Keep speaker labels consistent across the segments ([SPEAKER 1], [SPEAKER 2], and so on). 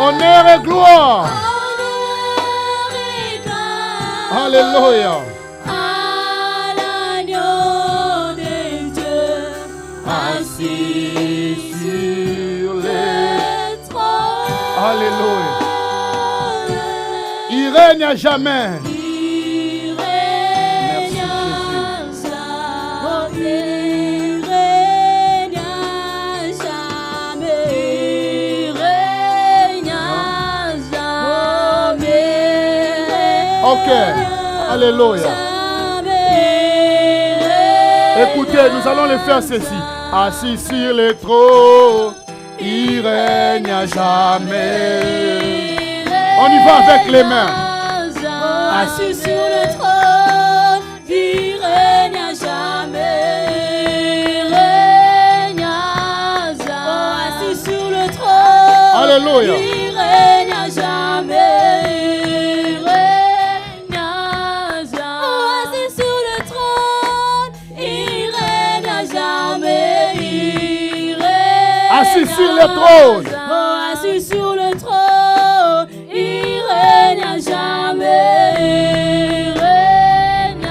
[SPEAKER 1] Honneur et gloire. Alléluia.
[SPEAKER 2] À l'agneau de Dieu, assis sur le trône.
[SPEAKER 1] Alléluia. Il règne à jamais.
[SPEAKER 2] Il règne à jamais. Il règne à jamais. Il règne à jamais.
[SPEAKER 1] Ok. Alléluia. Écoutez, nous allons le faire ceci. Assis sur le trône, il règne à jamais. On y va avec les mains.
[SPEAKER 2] Assis sur le trône, il règne à jamais. Il règne à jamais. Assis sur le trône,
[SPEAKER 1] Alléluia.
[SPEAKER 2] il règne à jamais. Il règne à jamais. Assis sur le trône, il règne à jamais. Il règne
[SPEAKER 1] Assis sur le trône.
[SPEAKER 2] assis sur le trône, il règne à jamais. Il règne à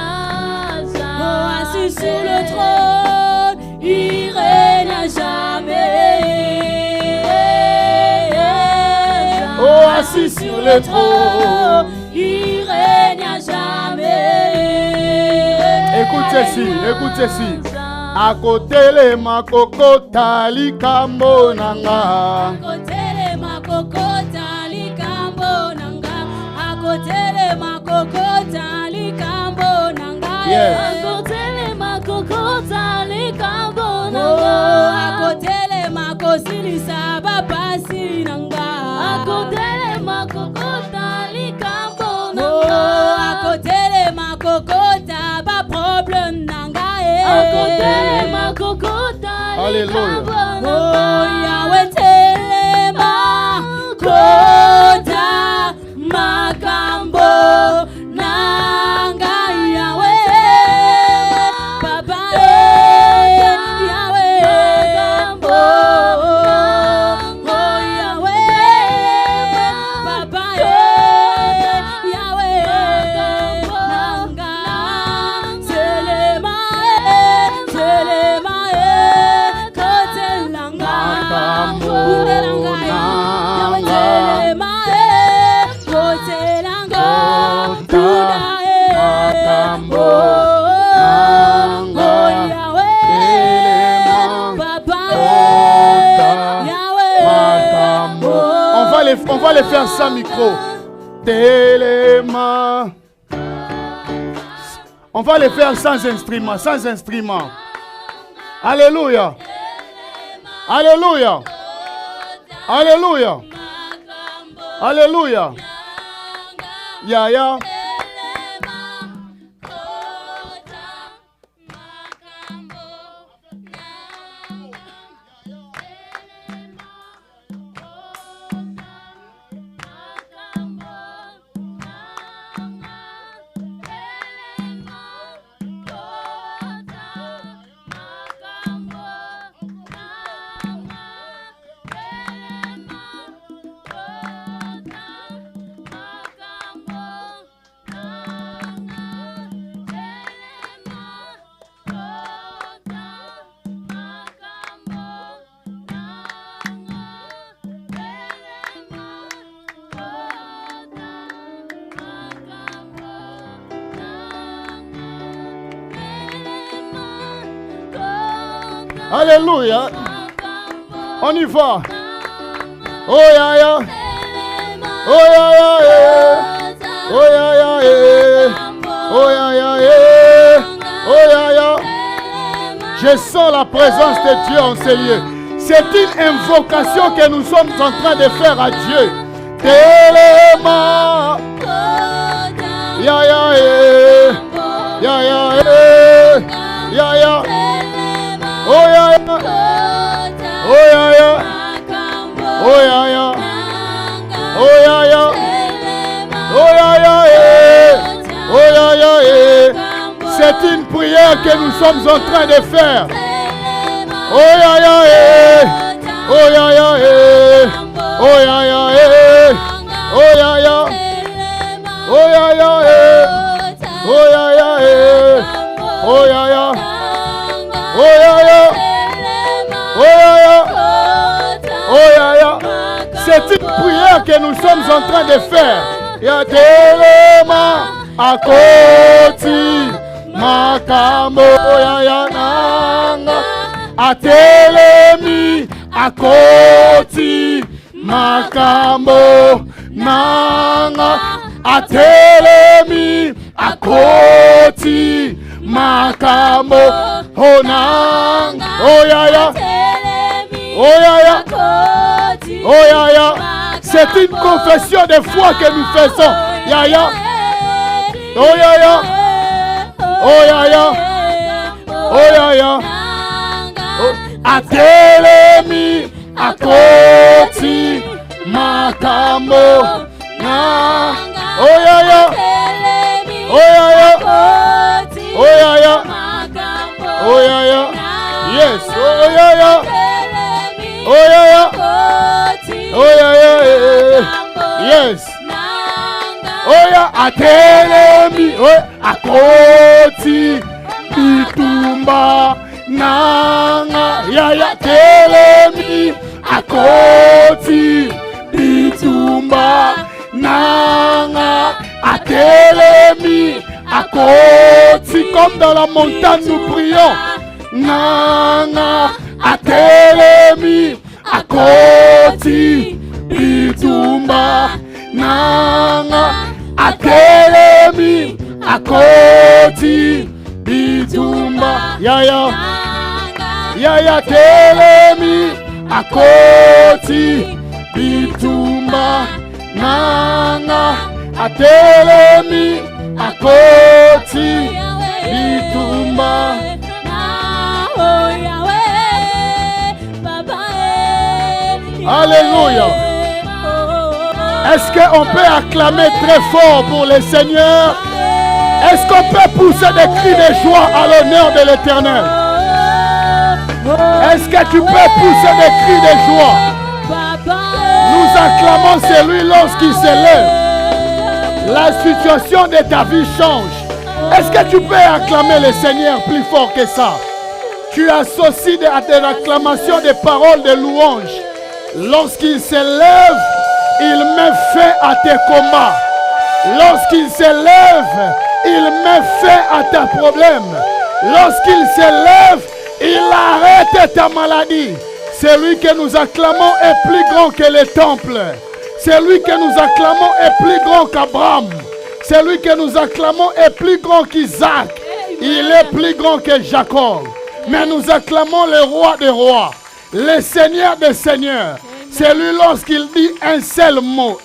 [SPEAKER 2] jamais. Assis sur le trône, il règne à jamais.
[SPEAKER 1] Oh, assis sur le trône,
[SPEAKER 2] il règne à jamais.
[SPEAKER 1] Écoute ceci, écoute ceci. À côté les makokota likambo nanga.
[SPEAKER 2] Akotele makokota likambo nanga. Akotele makokota likambo nanga.
[SPEAKER 1] Yes.
[SPEAKER 2] Akotele makokota likambo nanga. Akotele makosilisa babasi nanga. Akotele makokota likambo nanga. Akotele makokota ba problem nanga. Akotele makokota likambo nanga. Oh Yahweh telema kota makambo nanga Yahweh Baba Yahweh makambo oh Yahweh Baba Yahweh nanga selema kote langa kundelanga Yahweh selema kote langa
[SPEAKER 1] makambo On va les faire sans micro. Téléma. On va les faire sans instrument, sans instrument. Alléluia. Alléluia. Alléluia. Alléluia. Yaya. Alléluia. On y va. Oh ya ya. Oh ya ya. Oh ya ya. Oh ya ya. Oh ya ya. Je sens la présence de Dieu en ces lieux. C'est une invocation que nous sommes en train de faire à Dieu. Téléma. Ya ya. Ya ya. Ya ya. Oh ya ya. Oh ya ya. Oh ya ya. Oh ya ya. Oh ya ya. Oh ya ya. C'est une prière que nous sommes en train de faire. Oh ya ya. Oh ya ya. Oh ya ya. petite prière que nous sommes en train de faire. Ya telema akoti makambo ya nanga. Atelemi akoti makambo nanga. Atelemi akoti makambo honanga. Oh ya ya. Oh ya ya. Oh ya ya. C'est une confession de foi que nous faisons. Ya ya. Oh ya ya. Oh ya ya. Oh ya ya. Atelemi akoti makambo na. Oh ya ya. Oh ya ya. Oh ya ya. Oh ya ya. Yes. Oh ya ya. Oh ya ya. Oh ya ya. Yes. Oh ya atelemi. Oh akoti bitumba nanga. Ya ya telemi akoti bitumba nanga. Atelemi akoti. Comme dans la montagne nous prions. Nanga atelemi akoti bitumba nanga. Atelemi akoti bitumba. Ya ya. Ya ya telemi akoti bitumba nanga. Atelemi akoti bitumba. Alléluia. Est-ce qu'on peut acclamer très fort pour le Seigneur? Est-ce qu'on peut pousser des cris de joie à l'honneur de l'Éternel? Est-ce que tu peux pousser des cris de joie? Nous acclamons celui lorsqu'il se lève. La situation de ta vie change. Est-ce que tu peux acclamer le Seigneur plus fort que ça? Tu associes à tes acclamations des paroles de louange. Lorsqu'il se lève, il met fin à tes combats. Lorsqu'il se lève, il met fin à tes problèmes. Lorsqu'il se lève, il arrête ta maladie. Celui que nous acclamons est plus grand que les temples. Celui que nous acclamons est plus grand qu'Abraham. Celui que nous acclamons est plus grand qu'Isaac. Il est plus grand que Jacob. Mais nous acclamons le roi des rois, le Seigneur des seigneurs. C'est lui lorsqu'il dit un seul mot,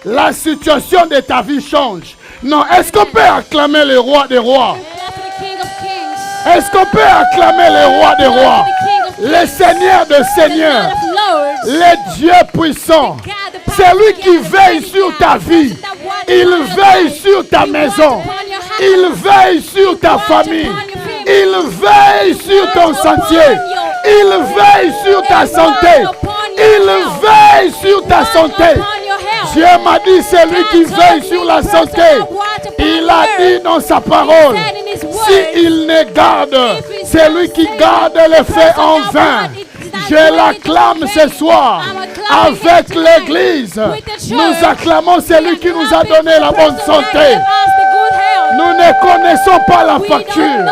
[SPEAKER 1] la situation de ta vie change. Non, est-ce qu'on peut acclamer le roi des rois? Est-ce qu'on peut acclamer le roi des rois? Le Seigneur des seigneurs, le Dieu puissant. C'est lui qui veille sur ta vie. Il veille sur ta maison. Il veille sur ta famille. Il veille sur ton sentier. Il veille sur ta santé. Il veille sur ta santé. Dieu m'a dit, c'est lui qui veille sur la santé. Il a dit dans sa parole, s'il ne garde, c'est lui qui garde les faits en vain. Je l'acclame ce soir avec l'église. Nous acclamons celui qui nous a donné la bonne santé. Nous ne connaissons pas la facture.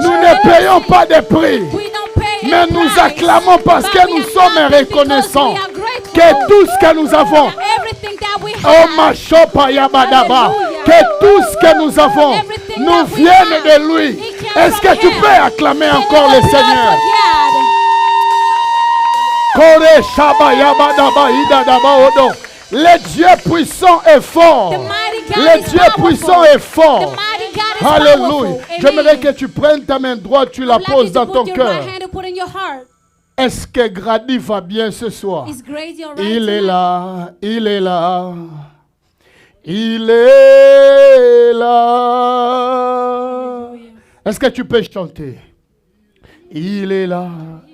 [SPEAKER 1] Nous ne payons pas de prix. Mais nous acclamons parce que nous sommes reconnaissants que tout ce que nous avons, oh Machopa Yabadaba, que tout ce que nous avons nous vienne de lui. Est-ce que tu peux acclamer encore le Seigneur? Le Dieu puissant est fort. Le Dieu puissant est fort. Alléluia. J'aimerais que tu prennes ta main droite, tu la poses dans ton cœur. Est-ce que Grady va bien ce soir? Il est là, il est là. Il est là. Est-ce que tu peux chanter? Il est là,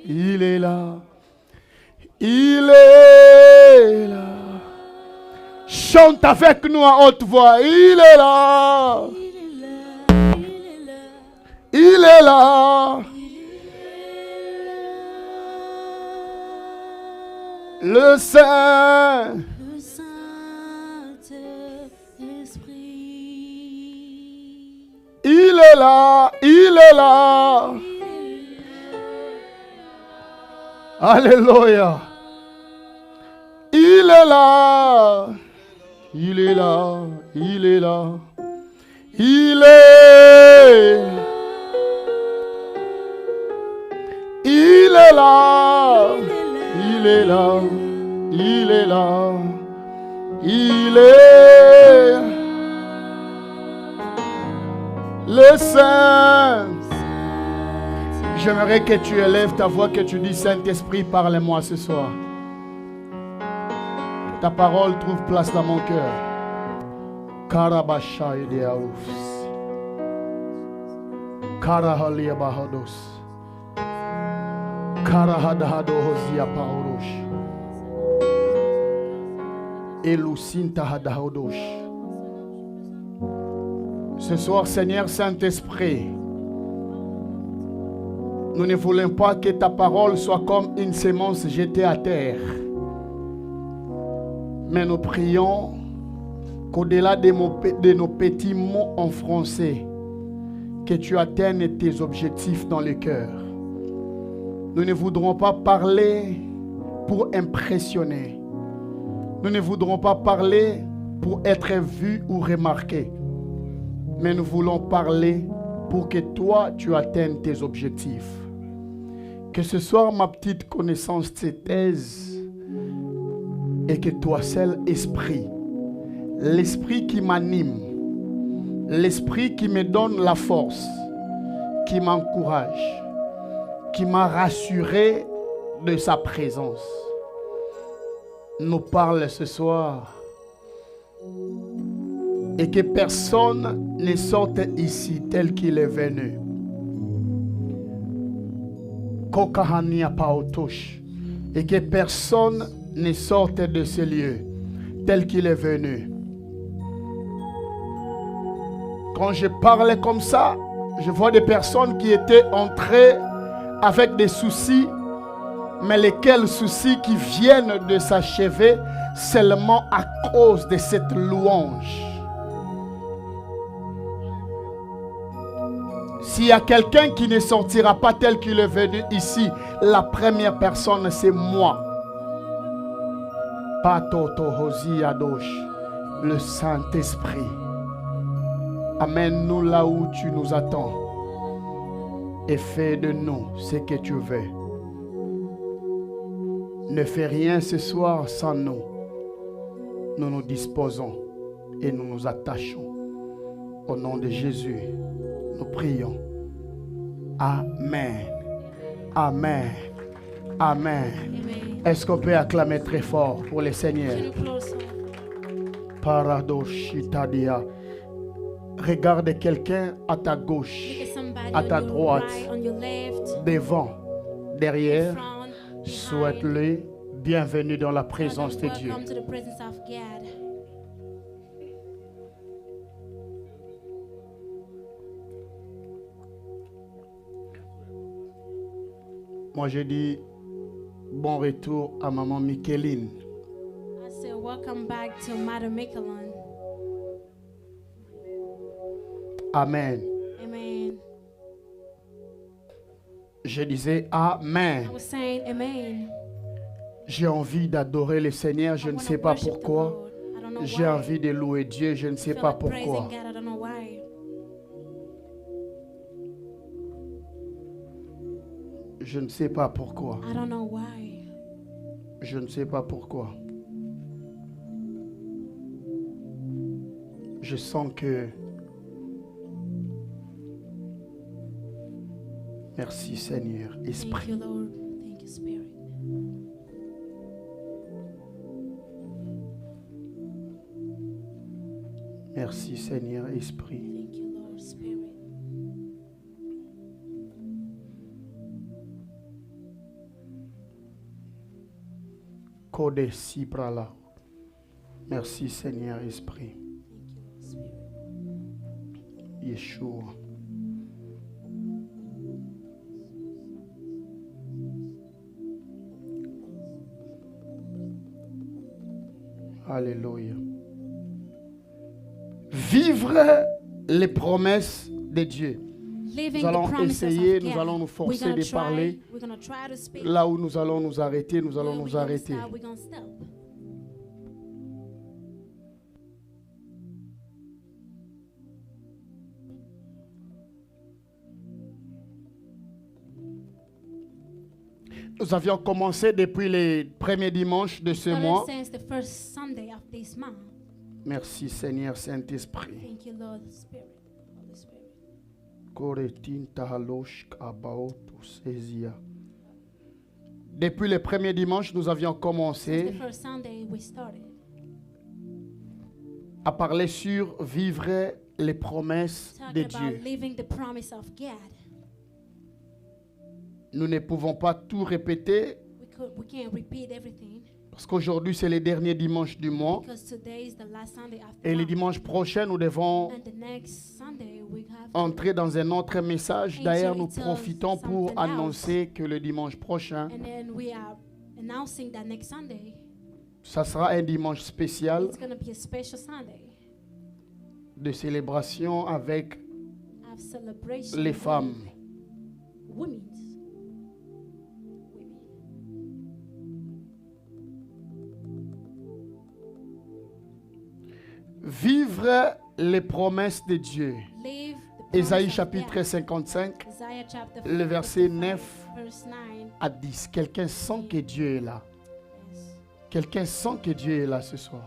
[SPEAKER 1] il est là. Il est là. Chante avec nous à haute voix. Il est là. Il est là. Le Saint.
[SPEAKER 2] Le Saint-Esprit.
[SPEAKER 1] Il est là, il est là. Alléluia. Il est là. Il est là, il est là. Il est. Il est là. Il est là. Il est là. Il est. Le Saint. J'aimerais que tu élèves ta voix, que tu dis Saint-Esprit, parle-moi ce soir. Ta parole trouve place dans mon cœur. Karabasha ideaouf. Karahalia bahados. Karahadahado hozia paurosh. Elucinta hadahodosh. Ce soir, Seigneur Saint-Esprit, nous ne voulons pas que ta parole soit comme une sémence jetée à terre. Mais nous prions qu'au-delà de nos petits mots en français, que tu atteignes tes objectifs dans le cœur. Nous ne voudrons pas parler pour impressionner. Nous ne voudrons pas parler pour être vus ou remarqués. Mais nous voulons parler pour que toi, tu atteignes tes objectifs. Que ce soit ma petite connaissance te taise et que toi seul, esprit, l'esprit qui m'anime, l'esprit qui me donne la force, qui m'encourage, qui m'a rassuré de sa présence, nous parle ce soir. Et que personne ne sorte ici tel qu'il est venu. Kokahania paotosh. Et que personne ne sorte de ce lieu tel qu'il est venu. Quand je parlais comme ça, je vois des personnes qui étaient entrées avec des soucis, mais lesquels soucis qui viennent de s'achever seulement à cause de cette louange. S'il y a quelqu'un qui ne sortira pas tel qu'il est venu ici, la première personne, c'est moi. Patoto Hosi Adosh, le Saint-Esprit. Amène-nous là où tu nous attends et fais de nous ce que tu veux. Ne fais rien ce soir sans nous. Nous nous disposons et nous nous attachons. Au nom de Jésus, nous prions. Amen. Amen. Amen. Est-ce qu'on peut acclamer très fort pour le Seigneur? Paradoshitadia. Regarde quelqu'un à ta gauche, à ta droite, devant, derrière. Souhaite-lui bienvenue dans la présence de Dieu. Moi, je dis bon retour à maman Micheline.
[SPEAKER 2] I say welcome back to Mother Micheline.
[SPEAKER 1] Amen.
[SPEAKER 2] Amen.
[SPEAKER 1] Je disais Amen.
[SPEAKER 2] I was saying amen.
[SPEAKER 1] J'ai envie d'adorer le Seigneur, je ne sais pas pourquoi. J'ai envie de louer Dieu, je ne sais pas pourquoi. Je ne sais pas pourquoi.
[SPEAKER 2] I don't know why.
[SPEAKER 1] Je ne sais pas pourquoi. Je sens que... Merci Seigneur, Esprit.
[SPEAKER 2] Thank you, Lord. Thank you, Spirit.
[SPEAKER 1] Merci Seigneur, Esprit.
[SPEAKER 2] Thank you, Lord, Spirit.
[SPEAKER 1] Code si prala. Merci Seigneur, Esprit.
[SPEAKER 2] Thank you, Lord, Spirit.
[SPEAKER 1] Yeshua. Alléluia. Vivre les promesses de Dieu.
[SPEAKER 2] Living
[SPEAKER 1] Nous allons
[SPEAKER 2] the promises
[SPEAKER 1] essayer,
[SPEAKER 2] of
[SPEAKER 1] nous
[SPEAKER 2] God.
[SPEAKER 1] allons nous
[SPEAKER 2] We're
[SPEAKER 1] forcer
[SPEAKER 2] gonna
[SPEAKER 1] de parler.
[SPEAKER 2] we're gonna try to speak.
[SPEAKER 1] Là où nous allons nous arrêter, nous allons
[SPEAKER 2] Where
[SPEAKER 1] nous
[SPEAKER 2] we're gonna
[SPEAKER 1] arrêter.
[SPEAKER 2] stop, we're gonna stop.
[SPEAKER 1] Nous avions commencé depuis les premiers dimanches de ce mois.
[SPEAKER 2] Since the first Sunday of this month.
[SPEAKER 1] Merci Seigneur Saint-Esprit.
[SPEAKER 2] Thank you, Lord Spirit, Holy Spirit.
[SPEAKER 1] Depuis le premier dimanche, nous avions
[SPEAKER 2] Since
[SPEAKER 1] commencé
[SPEAKER 2] the first Sunday we started
[SPEAKER 1] à parler sur vivre les promesses de
[SPEAKER 2] talking about
[SPEAKER 1] Dieu.
[SPEAKER 2] living the promise of God.
[SPEAKER 1] Nous ne pouvons pas tout répéter
[SPEAKER 2] We can't repeat everything
[SPEAKER 1] parce qu'aujourd'hui c'est le dernier dimanche du mois
[SPEAKER 2] because today is the last Sunday of the
[SPEAKER 1] et le
[SPEAKER 2] month.
[SPEAKER 1] dimanche prochain nous devons
[SPEAKER 2] And the next Sunday we have to
[SPEAKER 1] entrer dans un autre message. D'ailleurs, nous profitons pour
[SPEAKER 2] something else.
[SPEAKER 1] annoncer que le dimanche prochain,
[SPEAKER 2] and then we are announcing that next Sunday
[SPEAKER 1] ça sera un dimanche spécial
[SPEAKER 2] it's going to be a special Sunday
[SPEAKER 1] de célébration avec
[SPEAKER 2] of celebration
[SPEAKER 1] les
[SPEAKER 2] with
[SPEAKER 1] femmes.
[SPEAKER 2] women.
[SPEAKER 1] Vivre les promesses de Dieu.
[SPEAKER 2] Live the promise
[SPEAKER 1] Ésaïe
[SPEAKER 2] of
[SPEAKER 1] chapitre
[SPEAKER 2] God.
[SPEAKER 1] 55,
[SPEAKER 2] Isaiah chapter
[SPEAKER 1] le verset
[SPEAKER 2] 55,
[SPEAKER 1] 9
[SPEAKER 2] verse 9.
[SPEAKER 1] à 10. Quelqu'un sent que Dieu est là.
[SPEAKER 2] Yes.
[SPEAKER 1] Quelqu'un sent que Dieu est là ce soir.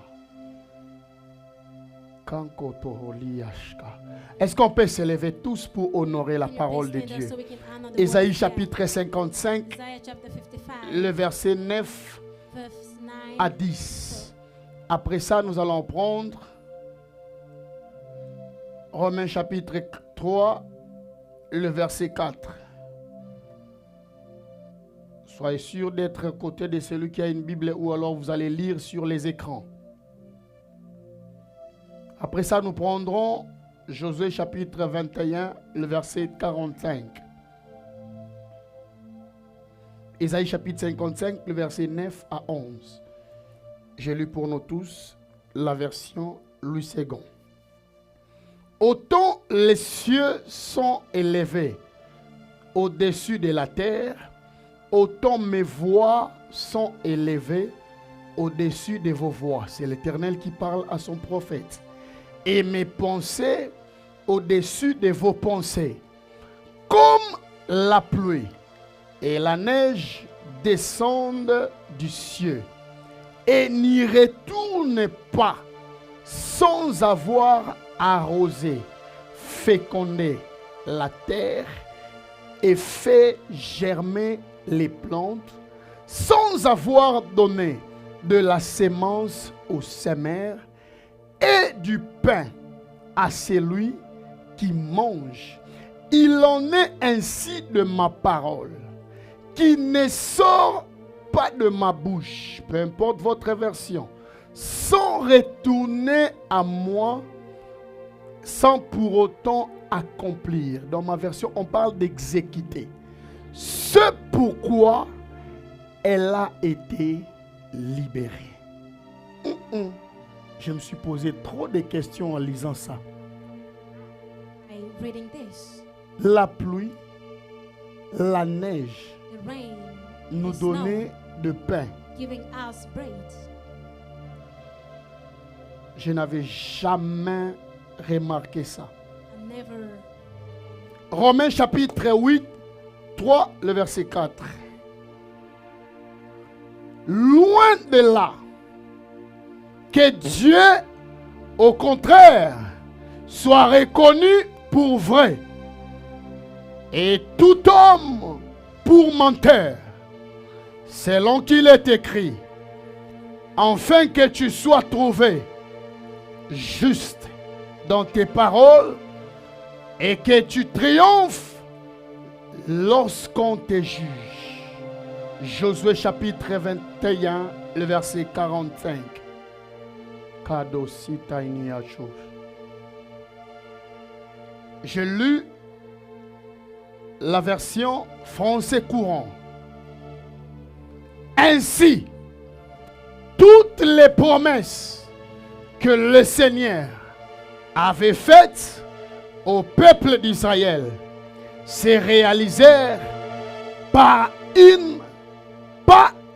[SPEAKER 1] Est-ce qu'on peut se lever tous pour honorer la
[SPEAKER 2] Can you
[SPEAKER 1] parole de
[SPEAKER 2] please stand up
[SPEAKER 1] Dieu?
[SPEAKER 2] so we can honor the
[SPEAKER 1] Ésaïe
[SPEAKER 2] word of God?
[SPEAKER 1] chapitre 55,
[SPEAKER 2] Isaiah chapter 55,
[SPEAKER 1] le verset 9
[SPEAKER 2] verse 9
[SPEAKER 1] à 10. Après ça, nous allons prendre Romains chapitre 3, le verset 4. Soyez sûr d'être à côté de celui qui a une Bible ou alors vous allez lire sur les écrans. Après ça, nous prendrons Josué chapitre 21, le verset 45. Ésaïe chapitre 55, le verset 9 à 11. J'ai lu pour nous tous la version Louis II. Autant les cieux sont élevés au-dessus de la terre, autant mes voix sont élevées au-dessus de vos voix. C'est l'Éternel qui parle à son prophète. Et mes pensées au-dessus de vos pensées. Comme la pluie et la neige descendent du ciel et n'y retournent pas sans avoir arrosé, fécondé la terre et fait germer les plantes, sans avoir donné de la sémence aux semeurs et du pain à celui qui mange. Il en est ainsi de ma parole, qui ne sort pas de ma bouche, peu importe votre version, sans retourner à moi, sans pour autant accomplir. Dans ma version, on parle d'exécuter. Ce pourquoi elle a été libérée. Je me suis posé trop de questions en lisant ça.
[SPEAKER 2] by reading this.
[SPEAKER 1] La pluie, la neige
[SPEAKER 2] The rain,
[SPEAKER 1] nous
[SPEAKER 2] the snow,
[SPEAKER 1] donnait de pain.
[SPEAKER 2] giving us bread.
[SPEAKER 1] Je n'avais jamais remarqué ça.
[SPEAKER 2] I never.
[SPEAKER 1] Romains chapitre 8, 3, le verset 4. Loin de là, que Dieu, au contraire, soit reconnu pour vrai et tout homme pour menteur, selon qu'il est écrit, afin que tu sois trouvé juste dans tes paroles et que tu triomphes lorsqu'on te juge. Josué chapitre 21, le verset 45. J'ai lu la version français courant. Ainsi, toutes les promesses que le Seigneur avait faites au peuple d'Israël se réalisèrent pas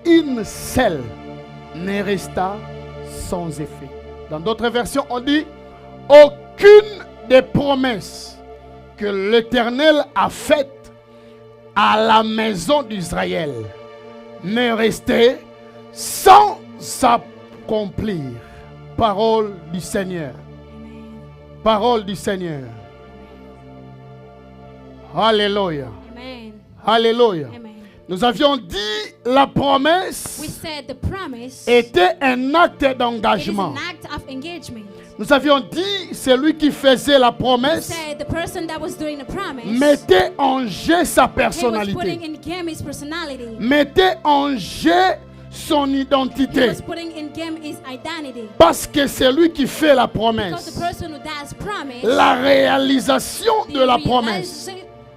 [SPEAKER 1] une seule ne resta sans effet. Dans d'autres versions, on dit aucune des promesses que l'Éternel a faites à la maison d'Israël ne restait sans s'accomplir. Parole du Seigneur. Parole du Seigneur. Alléluia.
[SPEAKER 2] Amen.
[SPEAKER 1] Alléluia.
[SPEAKER 2] Amen.
[SPEAKER 1] Nous avions dit la promesse
[SPEAKER 2] We said the promise
[SPEAKER 1] était un acte
[SPEAKER 2] it is
[SPEAKER 1] d'engagement.
[SPEAKER 2] an act of engagement.
[SPEAKER 1] Nous avions dit celui qui faisait la
[SPEAKER 2] We
[SPEAKER 1] promesse
[SPEAKER 2] said the person that was doing the promise
[SPEAKER 1] mettait en jeu sa
[SPEAKER 2] he was putting
[SPEAKER 1] personnalité,
[SPEAKER 2] in game his personality.
[SPEAKER 1] mettait en jeu son
[SPEAKER 2] He
[SPEAKER 1] identité.
[SPEAKER 2] was putting in game his identity.
[SPEAKER 1] Parce que c'est lui qui fait la
[SPEAKER 2] Because
[SPEAKER 1] promesse.
[SPEAKER 2] the person who does promise,
[SPEAKER 1] La réalisation de la promesse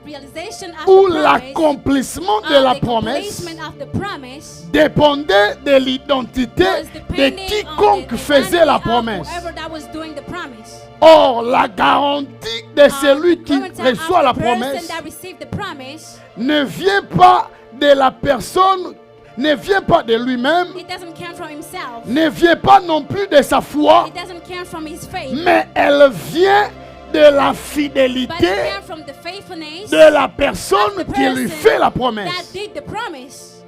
[SPEAKER 2] realization of
[SPEAKER 1] ou
[SPEAKER 2] the promise,
[SPEAKER 1] l'accomplissement de
[SPEAKER 2] or
[SPEAKER 1] la
[SPEAKER 2] the
[SPEAKER 1] promesse
[SPEAKER 2] accomplishment of the promise
[SPEAKER 1] dépendait de l'identité
[SPEAKER 2] was
[SPEAKER 1] de
[SPEAKER 2] depending
[SPEAKER 1] quiconque
[SPEAKER 2] on the
[SPEAKER 1] faisait la
[SPEAKER 2] identity of
[SPEAKER 1] promesse.
[SPEAKER 2] whoever that was doing the promise.
[SPEAKER 1] Or, la garantie de celui qui
[SPEAKER 2] Guarantee of
[SPEAKER 1] reçoit la
[SPEAKER 2] the person
[SPEAKER 1] promesse
[SPEAKER 2] that received the promise,
[SPEAKER 1] ne vient pas de la personne, ne vient pas de lui-même,
[SPEAKER 2] it doesn't come from himself.
[SPEAKER 1] ne vient pas non plus de sa foi,
[SPEAKER 2] It doesn't come from his faith.
[SPEAKER 1] mais elle vient de la
[SPEAKER 2] But it
[SPEAKER 1] fidélité
[SPEAKER 2] came from the faithfulness
[SPEAKER 1] de la personne
[SPEAKER 2] of the
[SPEAKER 1] qui lui
[SPEAKER 2] person
[SPEAKER 1] fait la
[SPEAKER 2] that
[SPEAKER 1] promesse.
[SPEAKER 2] did the promise.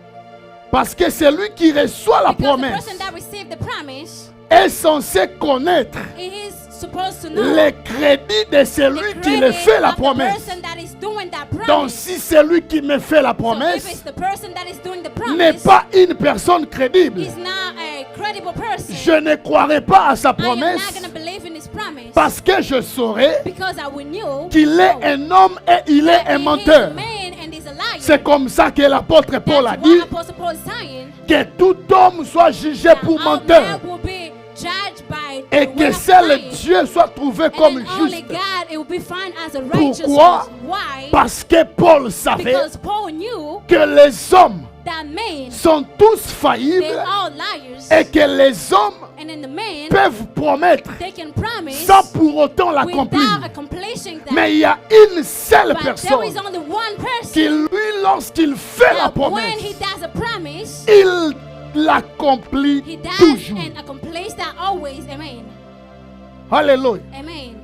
[SPEAKER 1] Parce que celui qui reçoit la
[SPEAKER 2] Because the
[SPEAKER 1] promesse
[SPEAKER 2] person that received the promise,
[SPEAKER 1] est censé connaître
[SPEAKER 2] he is supposed to know
[SPEAKER 1] les crédits de celui
[SPEAKER 2] the
[SPEAKER 1] qui le
[SPEAKER 2] credit
[SPEAKER 1] fait la
[SPEAKER 2] of the
[SPEAKER 1] promesse.
[SPEAKER 2] person that is doing that
[SPEAKER 1] Donc
[SPEAKER 2] promise.
[SPEAKER 1] si celui qui me fait la
[SPEAKER 2] So if it's
[SPEAKER 1] promesse
[SPEAKER 2] the person that is doing the
[SPEAKER 1] n'est
[SPEAKER 2] promise,
[SPEAKER 1] pas une personne crédible,
[SPEAKER 2] is not a credible person,
[SPEAKER 1] je ne croirai pas à sa
[SPEAKER 2] I am not
[SPEAKER 1] promesse
[SPEAKER 2] going to believe in his promise
[SPEAKER 1] parce que je saurai
[SPEAKER 2] because I will know
[SPEAKER 1] qu'il est un homme et il est un
[SPEAKER 2] he's
[SPEAKER 1] menteur.
[SPEAKER 2] a man and he's a liar.
[SPEAKER 1] C'est comme ça que l'apôtre Paul a
[SPEAKER 2] That's
[SPEAKER 1] dit
[SPEAKER 2] what Apostle Paul is saying.
[SPEAKER 1] que tout homme soit jugé
[SPEAKER 2] That
[SPEAKER 1] pour
[SPEAKER 2] all
[SPEAKER 1] menteur
[SPEAKER 2] men will be judged by
[SPEAKER 1] et
[SPEAKER 2] the
[SPEAKER 1] que
[SPEAKER 2] way of
[SPEAKER 1] seul
[SPEAKER 2] lying.
[SPEAKER 1] Dieu soit trouvé
[SPEAKER 2] And
[SPEAKER 1] comme
[SPEAKER 2] then only
[SPEAKER 1] juste.
[SPEAKER 2] God it will be found as a righteous
[SPEAKER 1] Pourquoi?
[SPEAKER 2] person. Why?
[SPEAKER 1] Parce que Paul savait
[SPEAKER 2] Because Paul knew
[SPEAKER 1] que les hommes
[SPEAKER 2] that men,
[SPEAKER 1] sont tous
[SPEAKER 2] they're
[SPEAKER 1] faillibles
[SPEAKER 2] all liars.
[SPEAKER 1] et que les hommes
[SPEAKER 2] And then the men,
[SPEAKER 1] peuvent promettre
[SPEAKER 2] they can promise
[SPEAKER 1] sans pour autant
[SPEAKER 2] without
[SPEAKER 1] l'accomplir.
[SPEAKER 2] accomplishing that.
[SPEAKER 1] Mais il y a une seule
[SPEAKER 2] But there
[SPEAKER 1] personne
[SPEAKER 2] is only one person
[SPEAKER 1] qui, lui, lorsqu'il fait la
[SPEAKER 2] that when
[SPEAKER 1] promesse,
[SPEAKER 2] he does a promise,
[SPEAKER 1] il l'accomplit
[SPEAKER 2] he does
[SPEAKER 1] toujours.
[SPEAKER 2] and accomplishes that always. Amen.
[SPEAKER 1] Alléluia.
[SPEAKER 2] Amen.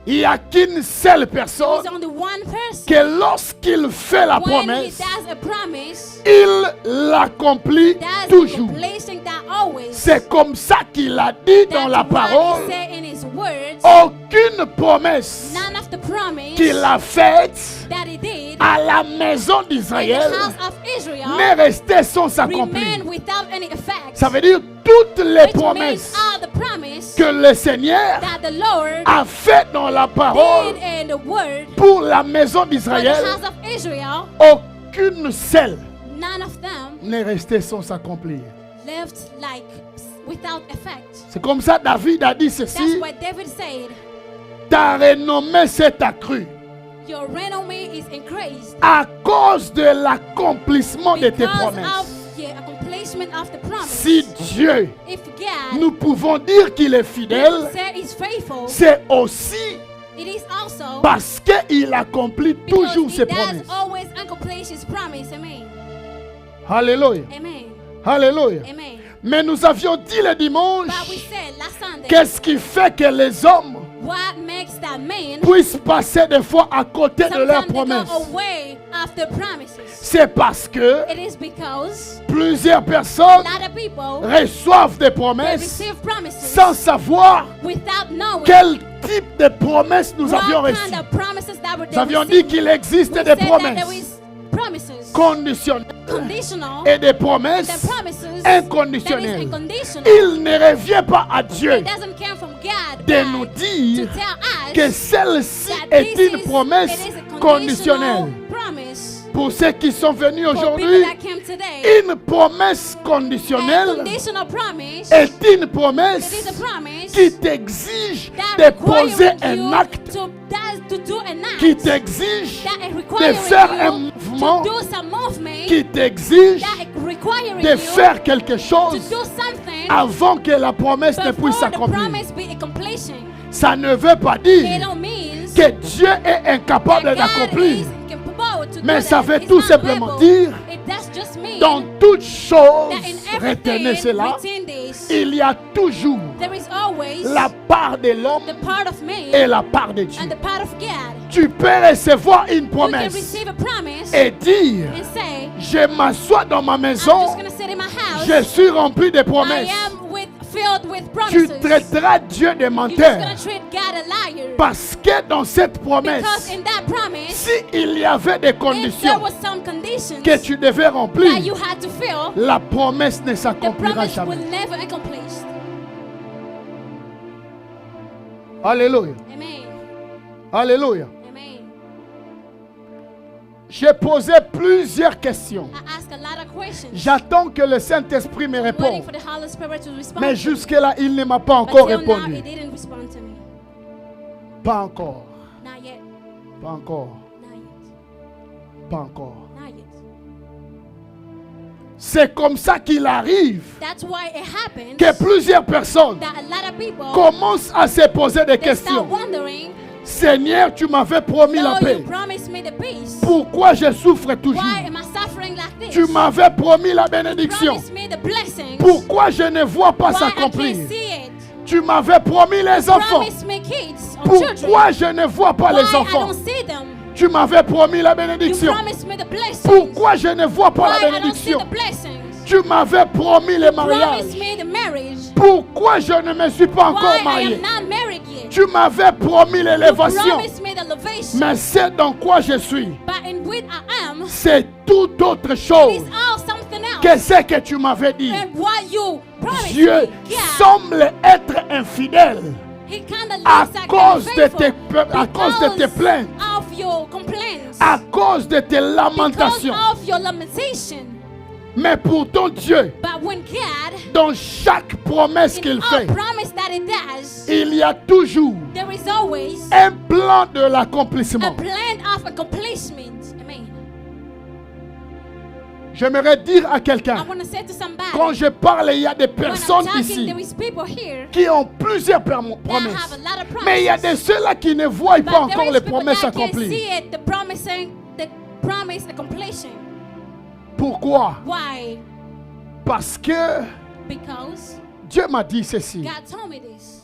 [SPEAKER 1] Il n'y a qu'une seule
[SPEAKER 2] There
[SPEAKER 1] personne
[SPEAKER 2] is only one person
[SPEAKER 1] que lorsqu'il fait la
[SPEAKER 2] when he
[SPEAKER 1] promesse,
[SPEAKER 2] does a promise,
[SPEAKER 1] il l'accomplit
[SPEAKER 2] does
[SPEAKER 1] toujours.
[SPEAKER 2] accomplishing that always.
[SPEAKER 1] C'est comme ça qu'il a dit dans la
[SPEAKER 2] That's what
[SPEAKER 1] parole.
[SPEAKER 2] he said in his words.
[SPEAKER 1] Aucune promesse
[SPEAKER 2] None of the promise
[SPEAKER 1] qu'il a faite
[SPEAKER 2] that he did
[SPEAKER 1] à la maison
[SPEAKER 2] in
[SPEAKER 1] d'Israël
[SPEAKER 2] the house of Israel
[SPEAKER 1] n'est restée sans s'accomplir.
[SPEAKER 2] remain without any effect.
[SPEAKER 1] Ça veut dire toutes les
[SPEAKER 2] Which means
[SPEAKER 1] promesses
[SPEAKER 2] all the promise
[SPEAKER 1] que le Seigneur
[SPEAKER 2] that the Lord
[SPEAKER 1] a faites dans la parole
[SPEAKER 2] did in the word
[SPEAKER 1] pour la maison
[SPEAKER 2] for the
[SPEAKER 1] d'Israël,
[SPEAKER 2] house of Israel,
[SPEAKER 1] aucune seule
[SPEAKER 2] none of them
[SPEAKER 1] n'est restée sans s'accomplir.
[SPEAKER 2] left like without effect.
[SPEAKER 1] C'est comme ça David a dit
[SPEAKER 2] That's
[SPEAKER 1] ceci:
[SPEAKER 2] why David said,
[SPEAKER 1] ta renommée s'est accrue
[SPEAKER 2] your renommee is increased
[SPEAKER 1] à cause de l'accomplissement de tes
[SPEAKER 2] because of
[SPEAKER 1] promesses.
[SPEAKER 2] the accomplishment of the promise.
[SPEAKER 1] Si Dieu,
[SPEAKER 2] If God
[SPEAKER 1] nous pouvons dire qu'il est fidèle,
[SPEAKER 2] said is faithful,
[SPEAKER 1] c'est aussi
[SPEAKER 2] it is also
[SPEAKER 1] parce qu'il accomplit
[SPEAKER 2] because
[SPEAKER 1] toujours
[SPEAKER 2] he
[SPEAKER 1] ses
[SPEAKER 2] does
[SPEAKER 1] promesses.
[SPEAKER 2] always accomplish his promise. Amen.
[SPEAKER 1] Alléluia.
[SPEAKER 2] Amen.
[SPEAKER 1] Alléluia.
[SPEAKER 2] Amen.
[SPEAKER 1] Mais nous avions dit le dimanche,
[SPEAKER 2] But we said last Sunday,
[SPEAKER 1] qu'est-ce qui fait que les hommes
[SPEAKER 2] what makes that man
[SPEAKER 1] puissent passer des fois à côté de leurs
[SPEAKER 2] sometimes they
[SPEAKER 1] promesses?
[SPEAKER 2] go away after promises?
[SPEAKER 1] C'est parce que
[SPEAKER 2] It is because
[SPEAKER 1] plusieurs
[SPEAKER 2] a
[SPEAKER 1] personnes
[SPEAKER 2] lot of people
[SPEAKER 1] reçoivent des
[SPEAKER 2] they
[SPEAKER 1] promesses
[SPEAKER 2] receive promises
[SPEAKER 1] sans savoir
[SPEAKER 2] without knowing
[SPEAKER 1] quel type de promesses nous avions
[SPEAKER 2] what
[SPEAKER 1] reçues.
[SPEAKER 2] kind of promises that were
[SPEAKER 1] Nous avions dit
[SPEAKER 2] received.
[SPEAKER 1] qu'il existe
[SPEAKER 2] We
[SPEAKER 1] des
[SPEAKER 2] said that there
[SPEAKER 1] promesses
[SPEAKER 2] is promises
[SPEAKER 1] conditionnelles
[SPEAKER 2] conditional
[SPEAKER 1] et des
[SPEAKER 2] and
[SPEAKER 1] promesses
[SPEAKER 2] the promises
[SPEAKER 1] inconditionnelles.
[SPEAKER 2] that is unconditional.
[SPEAKER 1] Il ne revient pas à Dieu
[SPEAKER 2] It doesn't come from God
[SPEAKER 1] de nous
[SPEAKER 2] to
[SPEAKER 1] dire
[SPEAKER 2] tell us
[SPEAKER 1] que celle-ci
[SPEAKER 2] that
[SPEAKER 1] est
[SPEAKER 2] this
[SPEAKER 1] une
[SPEAKER 2] is,
[SPEAKER 1] promesse
[SPEAKER 2] it is a
[SPEAKER 1] conditionnelle.
[SPEAKER 2] conditional promise.
[SPEAKER 1] Pour ceux qui sont venus
[SPEAKER 2] For people
[SPEAKER 1] aujourd'hui,
[SPEAKER 2] that came today,
[SPEAKER 1] une promesse
[SPEAKER 2] a
[SPEAKER 1] conditionnelle
[SPEAKER 2] conditional promise,
[SPEAKER 1] est une
[SPEAKER 2] it is
[SPEAKER 1] promesse
[SPEAKER 2] a promise
[SPEAKER 1] qui t'exige
[SPEAKER 2] that
[SPEAKER 1] de poser
[SPEAKER 2] requires
[SPEAKER 1] un
[SPEAKER 2] you
[SPEAKER 1] acte,
[SPEAKER 2] to do an act,
[SPEAKER 1] qui t'exige
[SPEAKER 2] that it
[SPEAKER 1] de
[SPEAKER 2] requires
[SPEAKER 1] faire un
[SPEAKER 2] you
[SPEAKER 1] mouvement,
[SPEAKER 2] to do some movement,
[SPEAKER 1] qui t'exige
[SPEAKER 2] that it requires
[SPEAKER 1] de
[SPEAKER 2] you
[SPEAKER 1] faire quelque
[SPEAKER 2] to
[SPEAKER 1] chose
[SPEAKER 2] do something
[SPEAKER 1] avant que la promesse ne puisse
[SPEAKER 2] before the
[SPEAKER 1] s'accomplir.
[SPEAKER 2] promise be a completion.
[SPEAKER 1] Ça ne veut pas
[SPEAKER 2] It
[SPEAKER 1] dire
[SPEAKER 2] don't mean
[SPEAKER 1] que Dieu est incapable
[SPEAKER 2] that God
[SPEAKER 1] d'accomplir.
[SPEAKER 2] is incapable to do
[SPEAKER 1] Mais ça
[SPEAKER 2] that.
[SPEAKER 1] veut
[SPEAKER 2] It's
[SPEAKER 1] tout
[SPEAKER 2] not
[SPEAKER 1] simplement
[SPEAKER 2] able.
[SPEAKER 1] dire,
[SPEAKER 2] It does just mean
[SPEAKER 1] dans toutes choses,
[SPEAKER 2] that in
[SPEAKER 1] retenez
[SPEAKER 2] everything,
[SPEAKER 1] cela,
[SPEAKER 2] retain this,
[SPEAKER 1] il y a toujours
[SPEAKER 2] there is always
[SPEAKER 1] la part de l'homme
[SPEAKER 2] the part of man
[SPEAKER 1] et la part de Dieu.
[SPEAKER 2] and the part of God.
[SPEAKER 1] Tu peux recevoir une
[SPEAKER 2] You can
[SPEAKER 1] promesse
[SPEAKER 2] receive a promise
[SPEAKER 1] et dire,
[SPEAKER 2] and say,
[SPEAKER 1] je m'assois dans ma
[SPEAKER 2] I'm
[SPEAKER 1] maison,
[SPEAKER 2] just going to sit in my house.
[SPEAKER 1] je suis rempli de
[SPEAKER 2] I
[SPEAKER 1] promesses.
[SPEAKER 2] am filled with
[SPEAKER 1] Tu
[SPEAKER 2] promises.
[SPEAKER 1] traiteras Dieu de
[SPEAKER 2] You're just going
[SPEAKER 1] menteur.
[SPEAKER 2] to treat God a liar.
[SPEAKER 1] Parce que dans cette
[SPEAKER 2] Because
[SPEAKER 1] promesse,
[SPEAKER 2] in that promise,
[SPEAKER 1] s'il y avait des
[SPEAKER 2] if there
[SPEAKER 1] conditions
[SPEAKER 2] was some conditions
[SPEAKER 1] que tu devais remplir,
[SPEAKER 2] that you had to fill,
[SPEAKER 1] la promesse ne
[SPEAKER 2] the
[SPEAKER 1] s'accomplira
[SPEAKER 2] promise
[SPEAKER 1] jamais.
[SPEAKER 2] will never accomplish.
[SPEAKER 1] Alléluia.
[SPEAKER 2] Amen.
[SPEAKER 1] Alléluia.
[SPEAKER 2] Amen.
[SPEAKER 1] J'ai posé plusieurs questions.
[SPEAKER 2] I ask a lot of questions.
[SPEAKER 1] J'attends que le Saint-Esprit me
[SPEAKER 2] Waiting
[SPEAKER 1] réponde.
[SPEAKER 2] for the Holy Spirit to respond.
[SPEAKER 1] Mais
[SPEAKER 2] to me.
[SPEAKER 1] jusque-là, il ne m'a pas
[SPEAKER 2] But
[SPEAKER 1] encore
[SPEAKER 2] till now,
[SPEAKER 1] répondu.
[SPEAKER 2] he didn't respond to me.
[SPEAKER 1] Pas encore.
[SPEAKER 2] Not yet.
[SPEAKER 1] Pas encore.
[SPEAKER 2] Not yet.
[SPEAKER 1] Pas encore.
[SPEAKER 2] Not yet.
[SPEAKER 1] C'est comme ça qu'il arrive
[SPEAKER 2] That's why it happens
[SPEAKER 1] que plusieurs personnes
[SPEAKER 2] that a lot of people
[SPEAKER 1] commencent à se poser des
[SPEAKER 2] they start
[SPEAKER 1] questions.
[SPEAKER 2] wondering,
[SPEAKER 1] Seigneur, tu m'avais promis la
[SPEAKER 2] no, you
[SPEAKER 1] paix.
[SPEAKER 2] promised me the peace.
[SPEAKER 1] Pourquoi je souffre toujours?
[SPEAKER 2] Why am I suffering like this?
[SPEAKER 1] Tu m'avais promis la bénédiction.
[SPEAKER 2] Promise me the blessings.
[SPEAKER 1] Pourquoi je ne vois pas
[SPEAKER 2] Why I
[SPEAKER 1] s'accomplir?
[SPEAKER 2] can't see it?
[SPEAKER 1] Tu m'avais promis les enfants.
[SPEAKER 2] Promise me kids or children.
[SPEAKER 1] Pourquoi je ne vois pas
[SPEAKER 2] Why
[SPEAKER 1] les
[SPEAKER 2] I
[SPEAKER 1] enfants?
[SPEAKER 2] don't see them?
[SPEAKER 1] Tu m'avais promis la
[SPEAKER 2] You
[SPEAKER 1] bénédiction.
[SPEAKER 2] promised me the blessings.
[SPEAKER 1] Pourquoi je ne vois pas
[SPEAKER 2] Why
[SPEAKER 1] la
[SPEAKER 2] I don't see
[SPEAKER 1] bénédiction?
[SPEAKER 2] the blessings?
[SPEAKER 1] Tu m'avais promis le
[SPEAKER 2] Promise
[SPEAKER 1] mariage.
[SPEAKER 2] me the marriage.
[SPEAKER 1] Pourquoi je ne me suis pas encore
[SPEAKER 2] Why I
[SPEAKER 1] marié?
[SPEAKER 2] am not married yet?
[SPEAKER 1] Tu m'avais promis
[SPEAKER 2] You
[SPEAKER 1] l'élévation.
[SPEAKER 2] promised me the elevation.
[SPEAKER 1] Mais c'est dans quoi je suis.
[SPEAKER 2] But in which I am,
[SPEAKER 1] C'est tout autre
[SPEAKER 2] it
[SPEAKER 1] chose
[SPEAKER 2] is all something else.
[SPEAKER 1] que ce que tu m'avais dit.
[SPEAKER 2] And what you promised
[SPEAKER 1] Dieu
[SPEAKER 2] me, God,
[SPEAKER 1] semble être infidèle
[SPEAKER 2] He kind of
[SPEAKER 1] à
[SPEAKER 2] looks like
[SPEAKER 1] cause de tes
[SPEAKER 2] because
[SPEAKER 1] plaintes,
[SPEAKER 2] of your complaints,
[SPEAKER 1] à cause de tes
[SPEAKER 2] because
[SPEAKER 1] lamentations.
[SPEAKER 2] of your lamentation.
[SPEAKER 1] Mais pourtant Dieu,
[SPEAKER 2] But when God,
[SPEAKER 1] dans chaque promesse
[SPEAKER 2] in
[SPEAKER 1] qu'il
[SPEAKER 2] all
[SPEAKER 1] fait,
[SPEAKER 2] promise that He does,
[SPEAKER 1] il y a toujours
[SPEAKER 2] there is always
[SPEAKER 1] un plan de
[SPEAKER 2] a
[SPEAKER 1] l'accomplissement.
[SPEAKER 2] plan of accomplishment. Amen.
[SPEAKER 1] J'aimerais dire à
[SPEAKER 2] I
[SPEAKER 1] quelqu'un,
[SPEAKER 2] want to say to somebody,
[SPEAKER 1] quand je parle, il y a des
[SPEAKER 2] when I'm
[SPEAKER 1] personnes
[SPEAKER 2] talking,
[SPEAKER 1] ici
[SPEAKER 2] there is people here
[SPEAKER 1] qui ont plusieurs
[SPEAKER 2] that have
[SPEAKER 1] promesses.
[SPEAKER 2] a lot of promises.
[SPEAKER 1] Mais il y a de ceux-là qui ne voient
[SPEAKER 2] But
[SPEAKER 1] pas
[SPEAKER 2] there
[SPEAKER 1] encore
[SPEAKER 2] is
[SPEAKER 1] les
[SPEAKER 2] people
[SPEAKER 1] promesses
[SPEAKER 2] that can
[SPEAKER 1] accomplies.
[SPEAKER 2] see it, the promise accomplishing.
[SPEAKER 1] Pourquoi?
[SPEAKER 2] Why?
[SPEAKER 1] Parce que
[SPEAKER 2] Because
[SPEAKER 1] Dieu m'a dit ceci.
[SPEAKER 2] God told me this.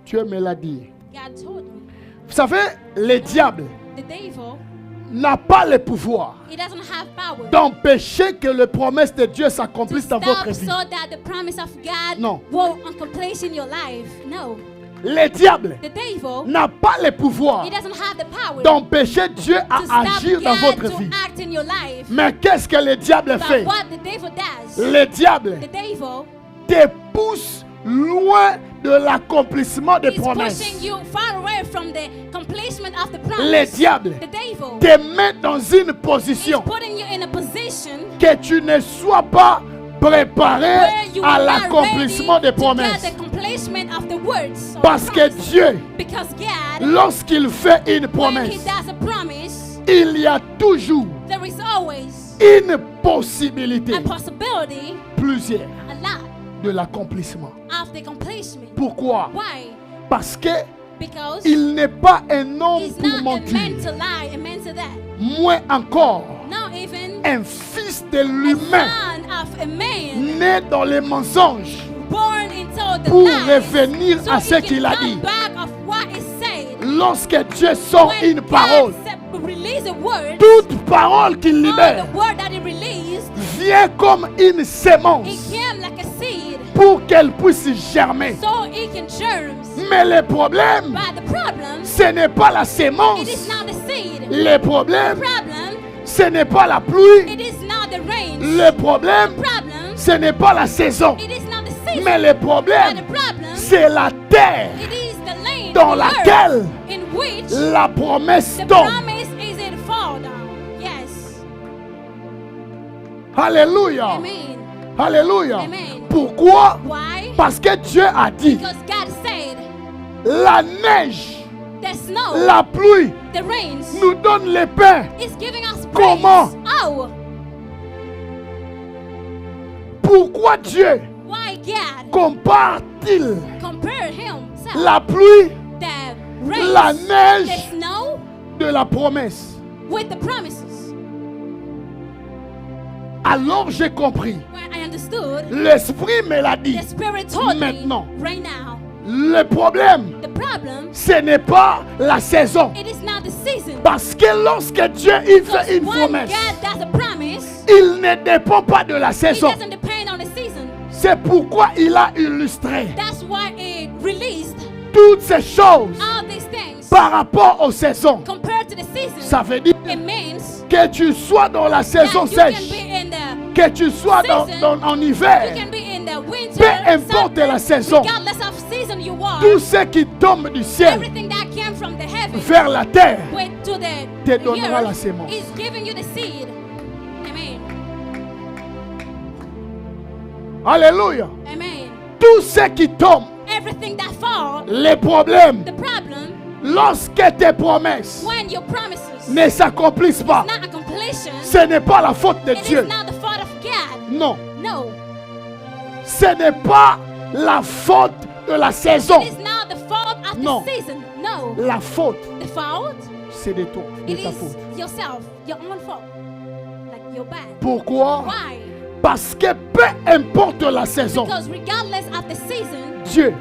[SPEAKER 1] Dieu me l'a dit.
[SPEAKER 2] God told me.
[SPEAKER 1] Vous savez, le diable
[SPEAKER 2] The devil,
[SPEAKER 1] n'a pas le pouvoir
[SPEAKER 2] he doesn't have power
[SPEAKER 1] d'empêcher que les promesses de Dieu
[SPEAKER 2] to
[SPEAKER 1] s'accomplissent dans
[SPEAKER 2] stop
[SPEAKER 1] votre vie.
[SPEAKER 2] so that the promise of God
[SPEAKER 1] Non.
[SPEAKER 2] will accomplish in your life. No.
[SPEAKER 1] Le diable
[SPEAKER 2] The devil,
[SPEAKER 1] n'a pas le pouvoir
[SPEAKER 2] he doesn't have the power
[SPEAKER 1] d'empêcher Dieu
[SPEAKER 2] to
[SPEAKER 1] à
[SPEAKER 2] stop
[SPEAKER 1] agir dans
[SPEAKER 2] God
[SPEAKER 1] votre
[SPEAKER 2] to
[SPEAKER 1] vie.
[SPEAKER 2] act in your life.
[SPEAKER 1] Mais qu'est-ce que le diable
[SPEAKER 2] But
[SPEAKER 1] fait?
[SPEAKER 2] what the devil does,
[SPEAKER 1] Le diable
[SPEAKER 2] the devil
[SPEAKER 1] te pousse loin de l'accomplissement des
[SPEAKER 2] is
[SPEAKER 1] promesses.
[SPEAKER 2] pushing you far away from the completion of the
[SPEAKER 1] Le
[SPEAKER 2] promise.
[SPEAKER 1] diable
[SPEAKER 2] The devil
[SPEAKER 1] te met dans une
[SPEAKER 2] is
[SPEAKER 1] position
[SPEAKER 2] putting you in a position
[SPEAKER 1] que tu ne sois pas préparé
[SPEAKER 2] where you
[SPEAKER 1] à
[SPEAKER 2] are not
[SPEAKER 1] l'accomplissement
[SPEAKER 2] ready
[SPEAKER 1] des
[SPEAKER 2] to
[SPEAKER 1] promesses.
[SPEAKER 2] get the completion of the words. or
[SPEAKER 1] Parce que
[SPEAKER 2] promises.
[SPEAKER 1] Dieu,
[SPEAKER 2] Because God,
[SPEAKER 1] lorsqu'il fait une
[SPEAKER 2] when He
[SPEAKER 1] promesse,
[SPEAKER 2] does a promise,
[SPEAKER 1] il y a toujours
[SPEAKER 2] there is always
[SPEAKER 1] une possibilité,
[SPEAKER 2] a possibility,
[SPEAKER 1] plusieurs,
[SPEAKER 2] a lot
[SPEAKER 1] de l'accomplissement.
[SPEAKER 2] of the completion.
[SPEAKER 1] Pourquoi?
[SPEAKER 2] Why?
[SPEAKER 1] Parce que
[SPEAKER 2] Because
[SPEAKER 1] il n'est pas un homme
[SPEAKER 2] He's
[SPEAKER 1] pour
[SPEAKER 2] not a man
[SPEAKER 1] mentir,
[SPEAKER 2] to lie, a man to that.
[SPEAKER 1] moins encore
[SPEAKER 2] Not even
[SPEAKER 1] un fils de
[SPEAKER 2] a
[SPEAKER 1] l'humain
[SPEAKER 2] son of a man
[SPEAKER 1] né dans les mensonges
[SPEAKER 2] born into the
[SPEAKER 1] pour
[SPEAKER 2] lies,
[SPEAKER 1] revenir
[SPEAKER 2] so
[SPEAKER 1] à
[SPEAKER 2] he
[SPEAKER 1] ce
[SPEAKER 2] can
[SPEAKER 1] qu'il a
[SPEAKER 2] come
[SPEAKER 1] dit.
[SPEAKER 2] back of what is said.
[SPEAKER 1] Lorsque Dieu sort
[SPEAKER 2] When
[SPEAKER 1] une parole,
[SPEAKER 2] God release a word,
[SPEAKER 1] toute parole qu'il
[SPEAKER 2] all
[SPEAKER 1] libère
[SPEAKER 2] the word that He released,
[SPEAKER 1] vient comme une
[SPEAKER 2] it
[SPEAKER 1] sémence
[SPEAKER 2] came like a seed,
[SPEAKER 1] pour qu'elle puisse germer.
[SPEAKER 2] so it can germ.
[SPEAKER 1] Mais le problème,
[SPEAKER 2] But the problem,
[SPEAKER 1] ce n'est pas la
[SPEAKER 2] it
[SPEAKER 1] sémence.
[SPEAKER 2] is not the seed.
[SPEAKER 1] Le
[SPEAKER 2] The
[SPEAKER 1] problème,
[SPEAKER 2] problem,
[SPEAKER 1] ce n'est pas la pluie.
[SPEAKER 2] it is not the rain.
[SPEAKER 1] Le problème,
[SPEAKER 2] Problem,
[SPEAKER 1] ce n'est pas la saison.
[SPEAKER 2] it is not the season.
[SPEAKER 1] Mais le
[SPEAKER 2] But
[SPEAKER 1] problème,
[SPEAKER 2] the problem,
[SPEAKER 1] c'est la terre
[SPEAKER 2] it is the land,
[SPEAKER 1] dans
[SPEAKER 2] the
[SPEAKER 1] laquelle
[SPEAKER 2] earth, in which
[SPEAKER 1] la promesse
[SPEAKER 2] the
[SPEAKER 1] tombe.
[SPEAKER 2] promise is in fall down. Yes.
[SPEAKER 1] Alléluia.
[SPEAKER 2] Amen.
[SPEAKER 1] Alléluia.
[SPEAKER 2] Amen.
[SPEAKER 1] Pourquoi?
[SPEAKER 2] Why?
[SPEAKER 1] Parce que Dieu a dit,
[SPEAKER 2] Because God said,
[SPEAKER 1] la neige,
[SPEAKER 2] the snow,
[SPEAKER 1] la pluie
[SPEAKER 2] the rains,
[SPEAKER 1] nous donne le pain.
[SPEAKER 2] is giving us praise.
[SPEAKER 1] Comment?
[SPEAKER 2] Oh,
[SPEAKER 1] Pourquoi Dieu
[SPEAKER 2] why God
[SPEAKER 1] compare-t-il
[SPEAKER 2] compared himself
[SPEAKER 1] la pluie,
[SPEAKER 2] the rain,
[SPEAKER 1] la
[SPEAKER 2] the
[SPEAKER 1] neige
[SPEAKER 2] snow
[SPEAKER 1] de la promesse?
[SPEAKER 2] with the promises?
[SPEAKER 1] Alors j'ai compris.
[SPEAKER 2] When I understood,
[SPEAKER 1] L'Esprit me l'a dit.
[SPEAKER 2] the Spirit told
[SPEAKER 1] Maintenant.
[SPEAKER 2] me right now,
[SPEAKER 1] Le problème,
[SPEAKER 2] the problem,
[SPEAKER 1] ce n'est pas la saison.
[SPEAKER 2] it is not the season.
[SPEAKER 1] Parce que lorsque Dieu il
[SPEAKER 2] Because
[SPEAKER 1] fait une
[SPEAKER 2] when
[SPEAKER 1] promesse,
[SPEAKER 2] God does a promise,
[SPEAKER 1] il ne dépend pas de la
[SPEAKER 2] it
[SPEAKER 1] saison.
[SPEAKER 2] doesn't depend on the season.
[SPEAKER 1] C'est pourquoi il a illustré
[SPEAKER 2] That's why it released
[SPEAKER 1] toutes ces choses
[SPEAKER 2] all these things
[SPEAKER 1] par rapport aux saisons.
[SPEAKER 2] compared to the season.
[SPEAKER 1] Ça veut dire
[SPEAKER 2] It means
[SPEAKER 1] que tu sois dans la saison
[SPEAKER 2] that you can
[SPEAKER 1] sèche,
[SPEAKER 2] be in the
[SPEAKER 1] que tu sois en
[SPEAKER 2] you
[SPEAKER 1] hiver,
[SPEAKER 2] can be in the winter,
[SPEAKER 1] peu importe
[SPEAKER 2] summer,
[SPEAKER 1] la saison,
[SPEAKER 2] regardless of season you are.
[SPEAKER 1] tout ce qui tombe du ciel
[SPEAKER 2] Everything that came from the heavens
[SPEAKER 1] vers la terre
[SPEAKER 2] went to the
[SPEAKER 1] te donnera la
[SPEAKER 2] earth
[SPEAKER 1] sémence.
[SPEAKER 2] is giving you the seed. Amen.
[SPEAKER 1] Alléluia.
[SPEAKER 2] Amen.
[SPEAKER 1] Tout ce qui tombe,
[SPEAKER 2] Everything that falls,
[SPEAKER 1] les problèmes,
[SPEAKER 2] the problem,
[SPEAKER 1] lorsque tes promesses
[SPEAKER 2] when your promises
[SPEAKER 1] ne s'accomplissent pas,
[SPEAKER 2] not a completion,
[SPEAKER 1] ce n'est pas la faute de
[SPEAKER 2] it
[SPEAKER 1] Dieu.
[SPEAKER 2] is not the fault of God.
[SPEAKER 1] Non,
[SPEAKER 2] No,
[SPEAKER 1] ce n'est pas la faute de la saison.
[SPEAKER 2] it is not the fault of
[SPEAKER 1] No.
[SPEAKER 2] the season. No,
[SPEAKER 1] La faute,
[SPEAKER 2] the fault,
[SPEAKER 1] c'est de toi, de
[SPEAKER 2] it
[SPEAKER 1] ta
[SPEAKER 2] is
[SPEAKER 1] faute.
[SPEAKER 2] yourself, your own fault, like your bad.
[SPEAKER 1] Pourquoi?
[SPEAKER 2] Why?
[SPEAKER 1] Parce que peu importe la saison,
[SPEAKER 2] Because regardless of the season,
[SPEAKER 1] Dieu,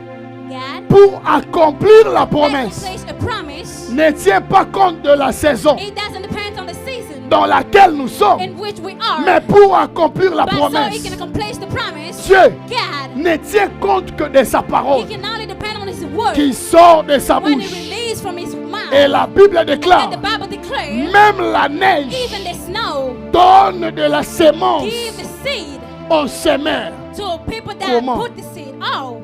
[SPEAKER 2] God
[SPEAKER 1] pour accomplir la promesse,
[SPEAKER 2] accomplished a promise.
[SPEAKER 1] ne tient pas compte de la saison
[SPEAKER 2] It doesn't depend on the season
[SPEAKER 1] dans laquelle nous sommes,
[SPEAKER 2] in which we are,
[SPEAKER 1] mais pour accomplir la
[SPEAKER 2] but so He
[SPEAKER 1] promesse,
[SPEAKER 2] can accomplish the promise.
[SPEAKER 1] Dieu
[SPEAKER 2] God,
[SPEAKER 1] ne tient compte que de sa
[SPEAKER 2] He
[SPEAKER 1] parole
[SPEAKER 2] can only depend on His word
[SPEAKER 1] qui sort de sa
[SPEAKER 2] when
[SPEAKER 1] bouche.
[SPEAKER 2] He released from His mouth.
[SPEAKER 1] Et la Bible
[SPEAKER 2] And
[SPEAKER 1] déclare,
[SPEAKER 2] the Bible declares,
[SPEAKER 1] même la neige
[SPEAKER 2] even the snow
[SPEAKER 1] donne de la sémence
[SPEAKER 2] give the seed
[SPEAKER 1] aux semeurs.
[SPEAKER 2] to people that
[SPEAKER 1] Comment?
[SPEAKER 2] put the seed. Oh,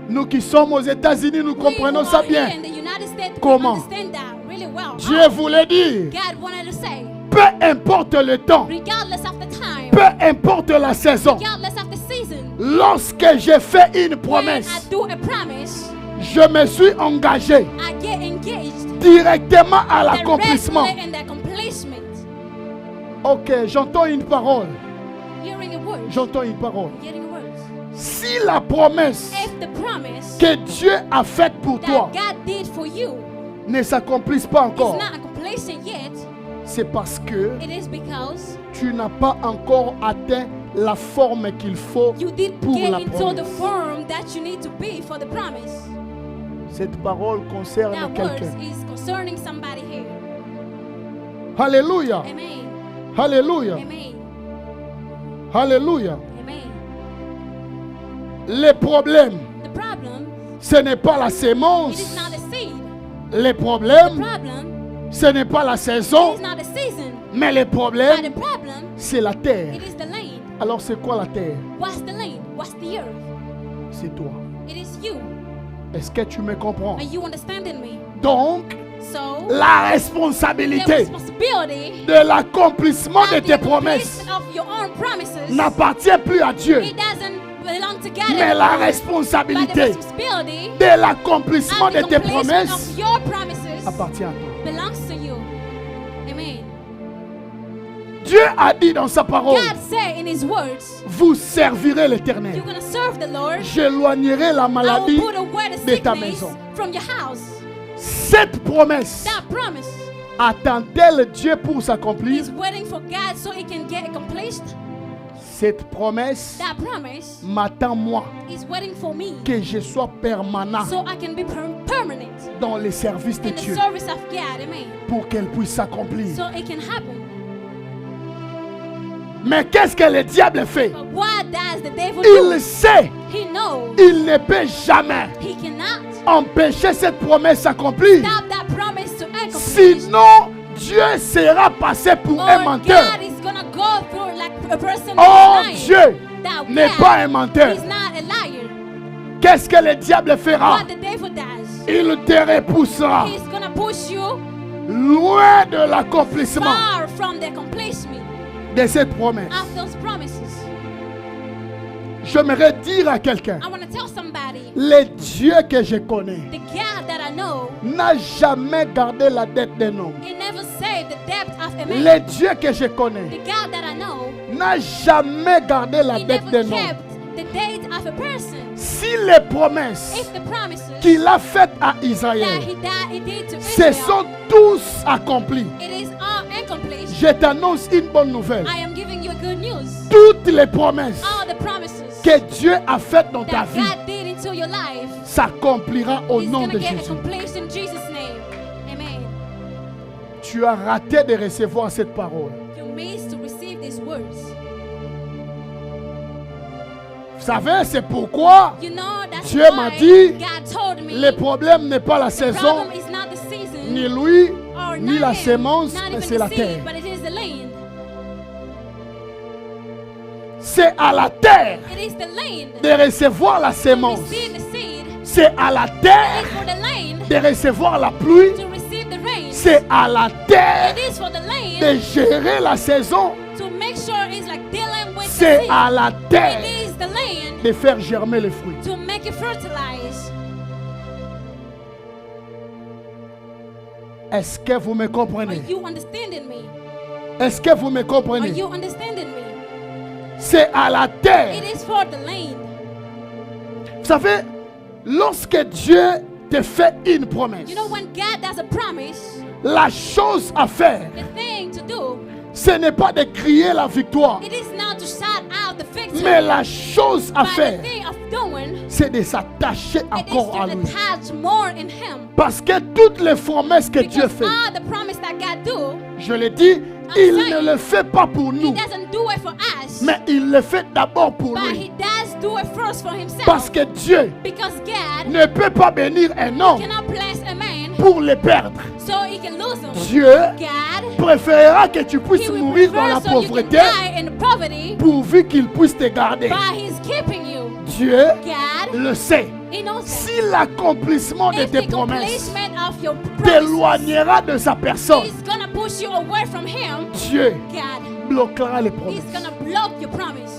[SPEAKER 1] Nous qui sommes aux États-Unis, nous
[SPEAKER 2] we
[SPEAKER 1] comprenons
[SPEAKER 2] who
[SPEAKER 1] ça
[SPEAKER 2] are
[SPEAKER 1] bien.
[SPEAKER 2] here in the United States, we
[SPEAKER 1] Comment?
[SPEAKER 2] understand that really well.
[SPEAKER 1] Dieu
[SPEAKER 2] Oh,
[SPEAKER 1] voulait dire,
[SPEAKER 2] God wanted to say,
[SPEAKER 1] peu importe le temps,
[SPEAKER 2] regardless of the time,
[SPEAKER 1] peu importe la saison,
[SPEAKER 2] regardless of the season,
[SPEAKER 1] lorsque j'ai fait une
[SPEAKER 2] when I
[SPEAKER 1] promesse,
[SPEAKER 2] do a promise,
[SPEAKER 1] je me suis engagé
[SPEAKER 2] I get engaged
[SPEAKER 1] directement à l'accomplissement.
[SPEAKER 2] directly in the accomplishment.
[SPEAKER 1] Ok, j'entends une parole.
[SPEAKER 2] Hearing a word,
[SPEAKER 1] J'entends une parole.
[SPEAKER 2] getting words.
[SPEAKER 1] Si la promesse
[SPEAKER 2] If the promise
[SPEAKER 1] que Dieu a faite pour toi
[SPEAKER 2] that God did for you
[SPEAKER 1] ne s'accomplisse pas
[SPEAKER 2] is
[SPEAKER 1] encore,
[SPEAKER 2] not accomplished yet,
[SPEAKER 1] c'est parce que
[SPEAKER 2] it is because
[SPEAKER 1] tu n'as pas encore atteint la forme qu'il faut
[SPEAKER 2] you didn't
[SPEAKER 1] pour
[SPEAKER 2] get
[SPEAKER 1] la
[SPEAKER 2] into the
[SPEAKER 1] promesse.
[SPEAKER 2] form that you need to be for the promise.
[SPEAKER 1] Cette parole concerne
[SPEAKER 2] That word
[SPEAKER 1] quelqu'un.
[SPEAKER 2] is concerning somebody here.
[SPEAKER 1] Alléluia.
[SPEAKER 2] Amen.
[SPEAKER 1] Alléluia.
[SPEAKER 2] Amen.
[SPEAKER 1] Alléluia.
[SPEAKER 2] Amen.
[SPEAKER 1] Les problèmes,
[SPEAKER 2] The problem,
[SPEAKER 1] ce n'est pas la
[SPEAKER 2] it is
[SPEAKER 1] sémence.
[SPEAKER 2] not the seed.
[SPEAKER 1] Les
[SPEAKER 2] The
[SPEAKER 1] problèmes,
[SPEAKER 2] problem,
[SPEAKER 1] ce n'est pas la
[SPEAKER 2] it
[SPEAKER 1] saison.
[SPEAKER 2] is not the season.
[SPEAKER 1] Mais les
[SPEAKER 2] But
[SPEAKER 1] problèmes,
[SPEAKER 2] the problem,
[SPEAKER 1] c'est la terre.
[SPEAKER 2] it is the land.
[SPEAKER 1] Alors c'est quoi la terre?
[SPEAKER 2] What's the land? What's the earth?
[SPEAKER 1] C'est toi.
[SPEAKER 2] It is you.
[SPEAKER 1] Est-ce que tu me comprends?
[SPEAKER 2] Are you understanding me?
[SPEAKER 1] Donc,
[SPEAKER 2] So,
[SPEAKER 1] la
[SPEAKER 2] the
[SPEAKER 1] responsabilité
[SPEAKER 2] responsibility
[SPEAKER 1] de l'accomplissement
[SPEAKER 2] of
[SPEAKER 1] de
[SPEAKER 2] the
[SPEAKER 1] tes promesses
[SPEAKER 2] completion of your own promises,
[SPEAKER 1] n'appartient plus à Dieu,
[SPEAKER 2] it doesn't belong to God
[SPEAKER 1] mais la
[SPEAKER 2] anymore. But the
[SPEAKER 1] responsabilité
[SPEAKER 2] responsibility
[SPEAKER 1] de l'accomplissement
[SPEAKER 2] of
[SPEAKER 1] de
[SPEAKER 2] the
[SPEAKER 1] tes
[SPEAKER 2] completion
[SPEAKER 1] promesses
[SPEAKER 2] of your promises
[SPEAKER 1] appartient à toi.
[SPEAKER 2] belongs to you. Amen.
[SPEAKER 1] Dieu a dit dans sa parole,
[SPEAKER 2] God said in His words,
[SPEAKER 1] vous servirez l'Éternel.
[SPEAKER 2] you're going to serve the Lord.
[SPEAKER 1] J'éloignerai la
[SPEAKER 2] I
[SPEAKER 1] maladie.
[SPEAKER 2] will put away the
[SPEAKER 1] de ta
[SPEAKER 2] sickness
[SPEAKER 1] maison.
[SPEAKER 2] from your house.
[SPEAKER 1] Cette promesse
[SPEAKER 2] That promise
[SPEAKER 1] attend-elle Dieu pour s'accomplir?
[SPEAKER 2] is waiting for God so it can get accomplished.
[SPEAKER 1] Cette promesse
[SPEAKER 2] That promise
[SPEAKER 1] m'attend moi,
[SPEAKER 2] is waiting for me
[SPEAKER 1] que je sois permanent
[SPEAKER 2] so I can be permanent
[SPEAKER 1] dans les services de
[SPEAKER 2] in the
[SPEAKER 1] Dieu
[SPEAKER 2] service of God. Amen.
[SPEAKER 1] pour qu'elle puisse s'accomplir.
[SPEAKER 2] So it can happen.
[SPEAKER 1] Mais qu'est-ce que le diable fait?
[SPEAKER 2] But what does the devil
[SPEAKER 1] Il
[SPEAKER 2] do?
[SPEAKER 1] sait,
[SPEAKER 2] He knows
[SPEAKER 1] il ne peut jamais
[SPEAKER 2] he cannot
[SPEAKER 1] empêcher cette promesse s'accomplir.
[SPEAKER 2] stop that promise to accomplish.
[SPEAKER 1] Sinon, Dieu sera passé pour un
[SPEAKER 2] Or
[SPEAKER 1] menteur.
[SPEAKER 2] God is gonna go through like a person
[SPEAKER 1] Oh,
[SPEAKER 2] who's lying.
[SPEAKER 1] Dieu
[SPEAKER 2] That
[SPEAKER 1] n'est
[SPEAKER 2] God
[SPEAKER 1] pas un menteur.
[SPEAKER 2] is not a liar.
[SPEAKER 1] Qu'est-ce que le diable fera?
[SPEAKER 2] What the devil does,
[SPEAKER 1] Il te repoussera
[SPEAKER 2] he's gonna push you
[SPEAKER 1] loin de l'accomplissement
[SPEAKER 2] far from the accomplishment
[SPEAKER 1] de cette promesse.
[SPEAKER 2] of those promises.
[SPEAKER 1] J'aimerais dire à quelqu'un,
[SPEAKER 2] I want to tell somebody,
[SPEAKER 1] le Dieu que je connais
[SPEAKER 2] the God that I know,
[SPEAKER 1] n'a jamais gardé la dette d'un homme.
[SPEAKER 2] he never saved the debt of a man.
[SPEAKER 1] Le Dieu que je
[SPEAKER 2] The
[SPEAKER 1] connais
[SPEAKER 2] God that I know
[SPEAKER 1] n'a jamais gardé la
[SPEAKER 2] He
[SPEAKER 1] dette
[SPEAKER 2] never
[SPEAKER 1] d'un homme.
[SPEAKER 2] kept the date of a person.
[SPEAKER 1] Si les promesses
[SPEAKER 2] If the promises
[SPEAKER 1] qu'il a faites à
[SPEAKER 2] that
[SPEAKER 1] Israël
[SPEAKER 2] he did to
[SPEAKER 1] se
[SPEAKER 2] Israel,
[SPEAKER 1] sont tous accomplis,
[SPEAKER 2] it is all accomplished.
[SPEAKER 1] je t'annonce une bonne nouvelle.
[SPEAKER 2] I am giving you good news.
[SPEAKER 1] Toutes les promesses
[SPEAKER 2] All the promises
[SPEAKER 1] que Dieu a faites dans ta
[SPEAKER 2] that
[SPEAKER 1] vie
[SPEAKER 2] God did into your life
[SPEAKER 1] s'accomplira au
[SPEAKER 2] is
[SPEAKER 1] nom
[SPEAKER 2] going
[SPEAKER 1] de
[SPEAKER 2] to get
[SPEAKER 1] Jésus.
[SPEAKER 2] accomplished in Jesus' name. Amen.
[SPEAKER 1] Tu as raté de recevoir cette parole.
[SPEAKER 2] You missed to receive these words.
[SPEAKER 1] Vous savez, c'est pourquoi
[SPEAKER 2] You know, that's
[SPEAKER 1] Dieu m'a
[SPEAKER 2] why
[SPEAKER 1] dit,
[SPEAKER 2] God told me
[SPEAKER 1] le problème n'est pas la
[SPEAKER 2] the
[SPEAKER 1] saison,
[SPEAKER 2] problem is not the season
[SPEAKER 1] ni lui,
[SPEAKER 2] or
[SPEAKER 1] ni
[SPEAKER 2] not
[SPEAKER 1] la
[SPEAKER 2] him,
[SPEAKER 1] sémence,
[SPEAKER 2] not
[SPEAKER 1] mais
[SPEAKER 2] even
[SPEAKER 1] c'est la
[SPEAKER 2] the
[SPEAKER 1] terre.
[SPEAKER 2] seed, but it is the land.
[SPEAKER 1] C'est à la terre
[SPEAKER 2] It is the land
[SPEAKER 1] de recevoir la
[SPEAKER 2] to
[SPEAKER 1] sémence.
[SPEAKER 2] receive the seed.
[SPEAKER 1] C'est à la
[SPEAKER 2] It
[SPEAKER 1] terre
[SPEAKER 2] is for the land
[SPEAKER 1] de recevoir la pluie.
[SPEAKER 2] to receive the rain.
[SPEAKER 1] C'est à la terre
[SPEAKER 2] It is for the land
[SPEAKER 1] de gérer la saison.
[SPEAKER 2] to make sure it's like dealing with the
[SPEAKER 1] C'est
[SPEAKER 2] seed.
[SPEAKER 1] à la terre
[SPEAKER 2] It is the land
[SPEAKER 1] de faire germer les fruits.
[SPEAKER 2] to make it fertilize.
[SPEAKER 1] Est-ce que vous me
[SPEAKER 2] Are
[SPEAKER 1] comprenez?
[SPEAKER 2] you understanding me?
[SPEAKER 1] Est-ce que vous me
[SPEAKER 2] Are
[SPEAKER 1] comprenez?
[SPEAKER 2] you understanding me?
[SPEAKER 1] C'est à la terre.
[SPEAKER 2] It is for the land.
[SPEAKER 1] Vous savez, lorsque Dieu te fait une promesse,
[SPEAKER 2] You know, when God does a promise,
[SPEAKER 1] la chose à faire,
[SPEAKER 2] the thing to do,
[SPEAKER 1] ce n'est pas de crier la victoire,
[SPEAKER 2] it is not to shout out the victory,
[SPEAKER 1] mais la chose à
[SPEAKER 2] but
[SPEAKER 1] faire,
[SPEAKER 2] the thing of doing,
[SPEAKER 1] c'est de s'attacher
[SPEAKER 2] it is
[SPEAKER 1] encore à
[SPEAKER 2] to
[SPEAKER 1] lui.
[SPEAKER 2] attach more in Him.
[SPEAKER 1] Parce que toutes les promesses que Dieu
[SPEAKER 2] Because
[SPEAKER 1] fait,
[SPEAKER 2] all the promise that God do,
[SPEAKER 1] je l'ai dit, il ne le fait pas pour
[SPEAKER 2] He
[SPEAKER 1] nous,
[SPEAKER 2] doesn't do it for us,
[SPEAKER 1] mais il le fait d'abord pour
[SPEAKER 2] but
[SPEAKER 1] lui.
[SPEAKER 2] He does do it first for Himself.
[SPEAKER 1] Parce que Dieu
[SPEAKER 2] Because God
[SPEAKER 1] ne peut pas bénir un homme
[SPEAKER 2] cannot bless a man
[SPEAKER 1] pour le perdre.
[SPEAKER 2] so He can lose him.
[SPEAKER 1] Dieu
[SPEAKER 2] God,
[SPEAKER 1] préférera que tu
[SPEAKER 2] He
[SPEAKER 1] puisses
[SPEAKER 2] will
[SPEAKER 1] mourir dans la
[SPEAKER 2] prefer so you can
[SPEAKER 1] pauvreté
[SPEAKER 2] die in poverty,
[SPEAKER 1] pourvu qu'il puisse te garder.
[SPEAKER 2] but He's keeping you.
[SPEAKER 1] Dieu
[SPEAKER 2] God,
[SPEAKER 1] le sait.
[SPEAKER 2] He knows that.
[SPEAKER 1] Si l'accomplissement de
[SPEAKER 2] If
[SPEAKER 1] tes
[SPEAKER 2] the
[SPEAKER 1] promesses
[SPEAKER 2] completion of your promises
[SPEAKER 1] t'éloignera de sa personne,
[SPEAKER 2] is gonna push you away from Him,
[SPEAKER 1] Dieu
[SPEAKER 2] God,
[SPEAKER 1] bloquera les
[SPEAKER 2] He's
[SPEAKER 1] promesses.
[SPEAKER 2] gonna block your promise.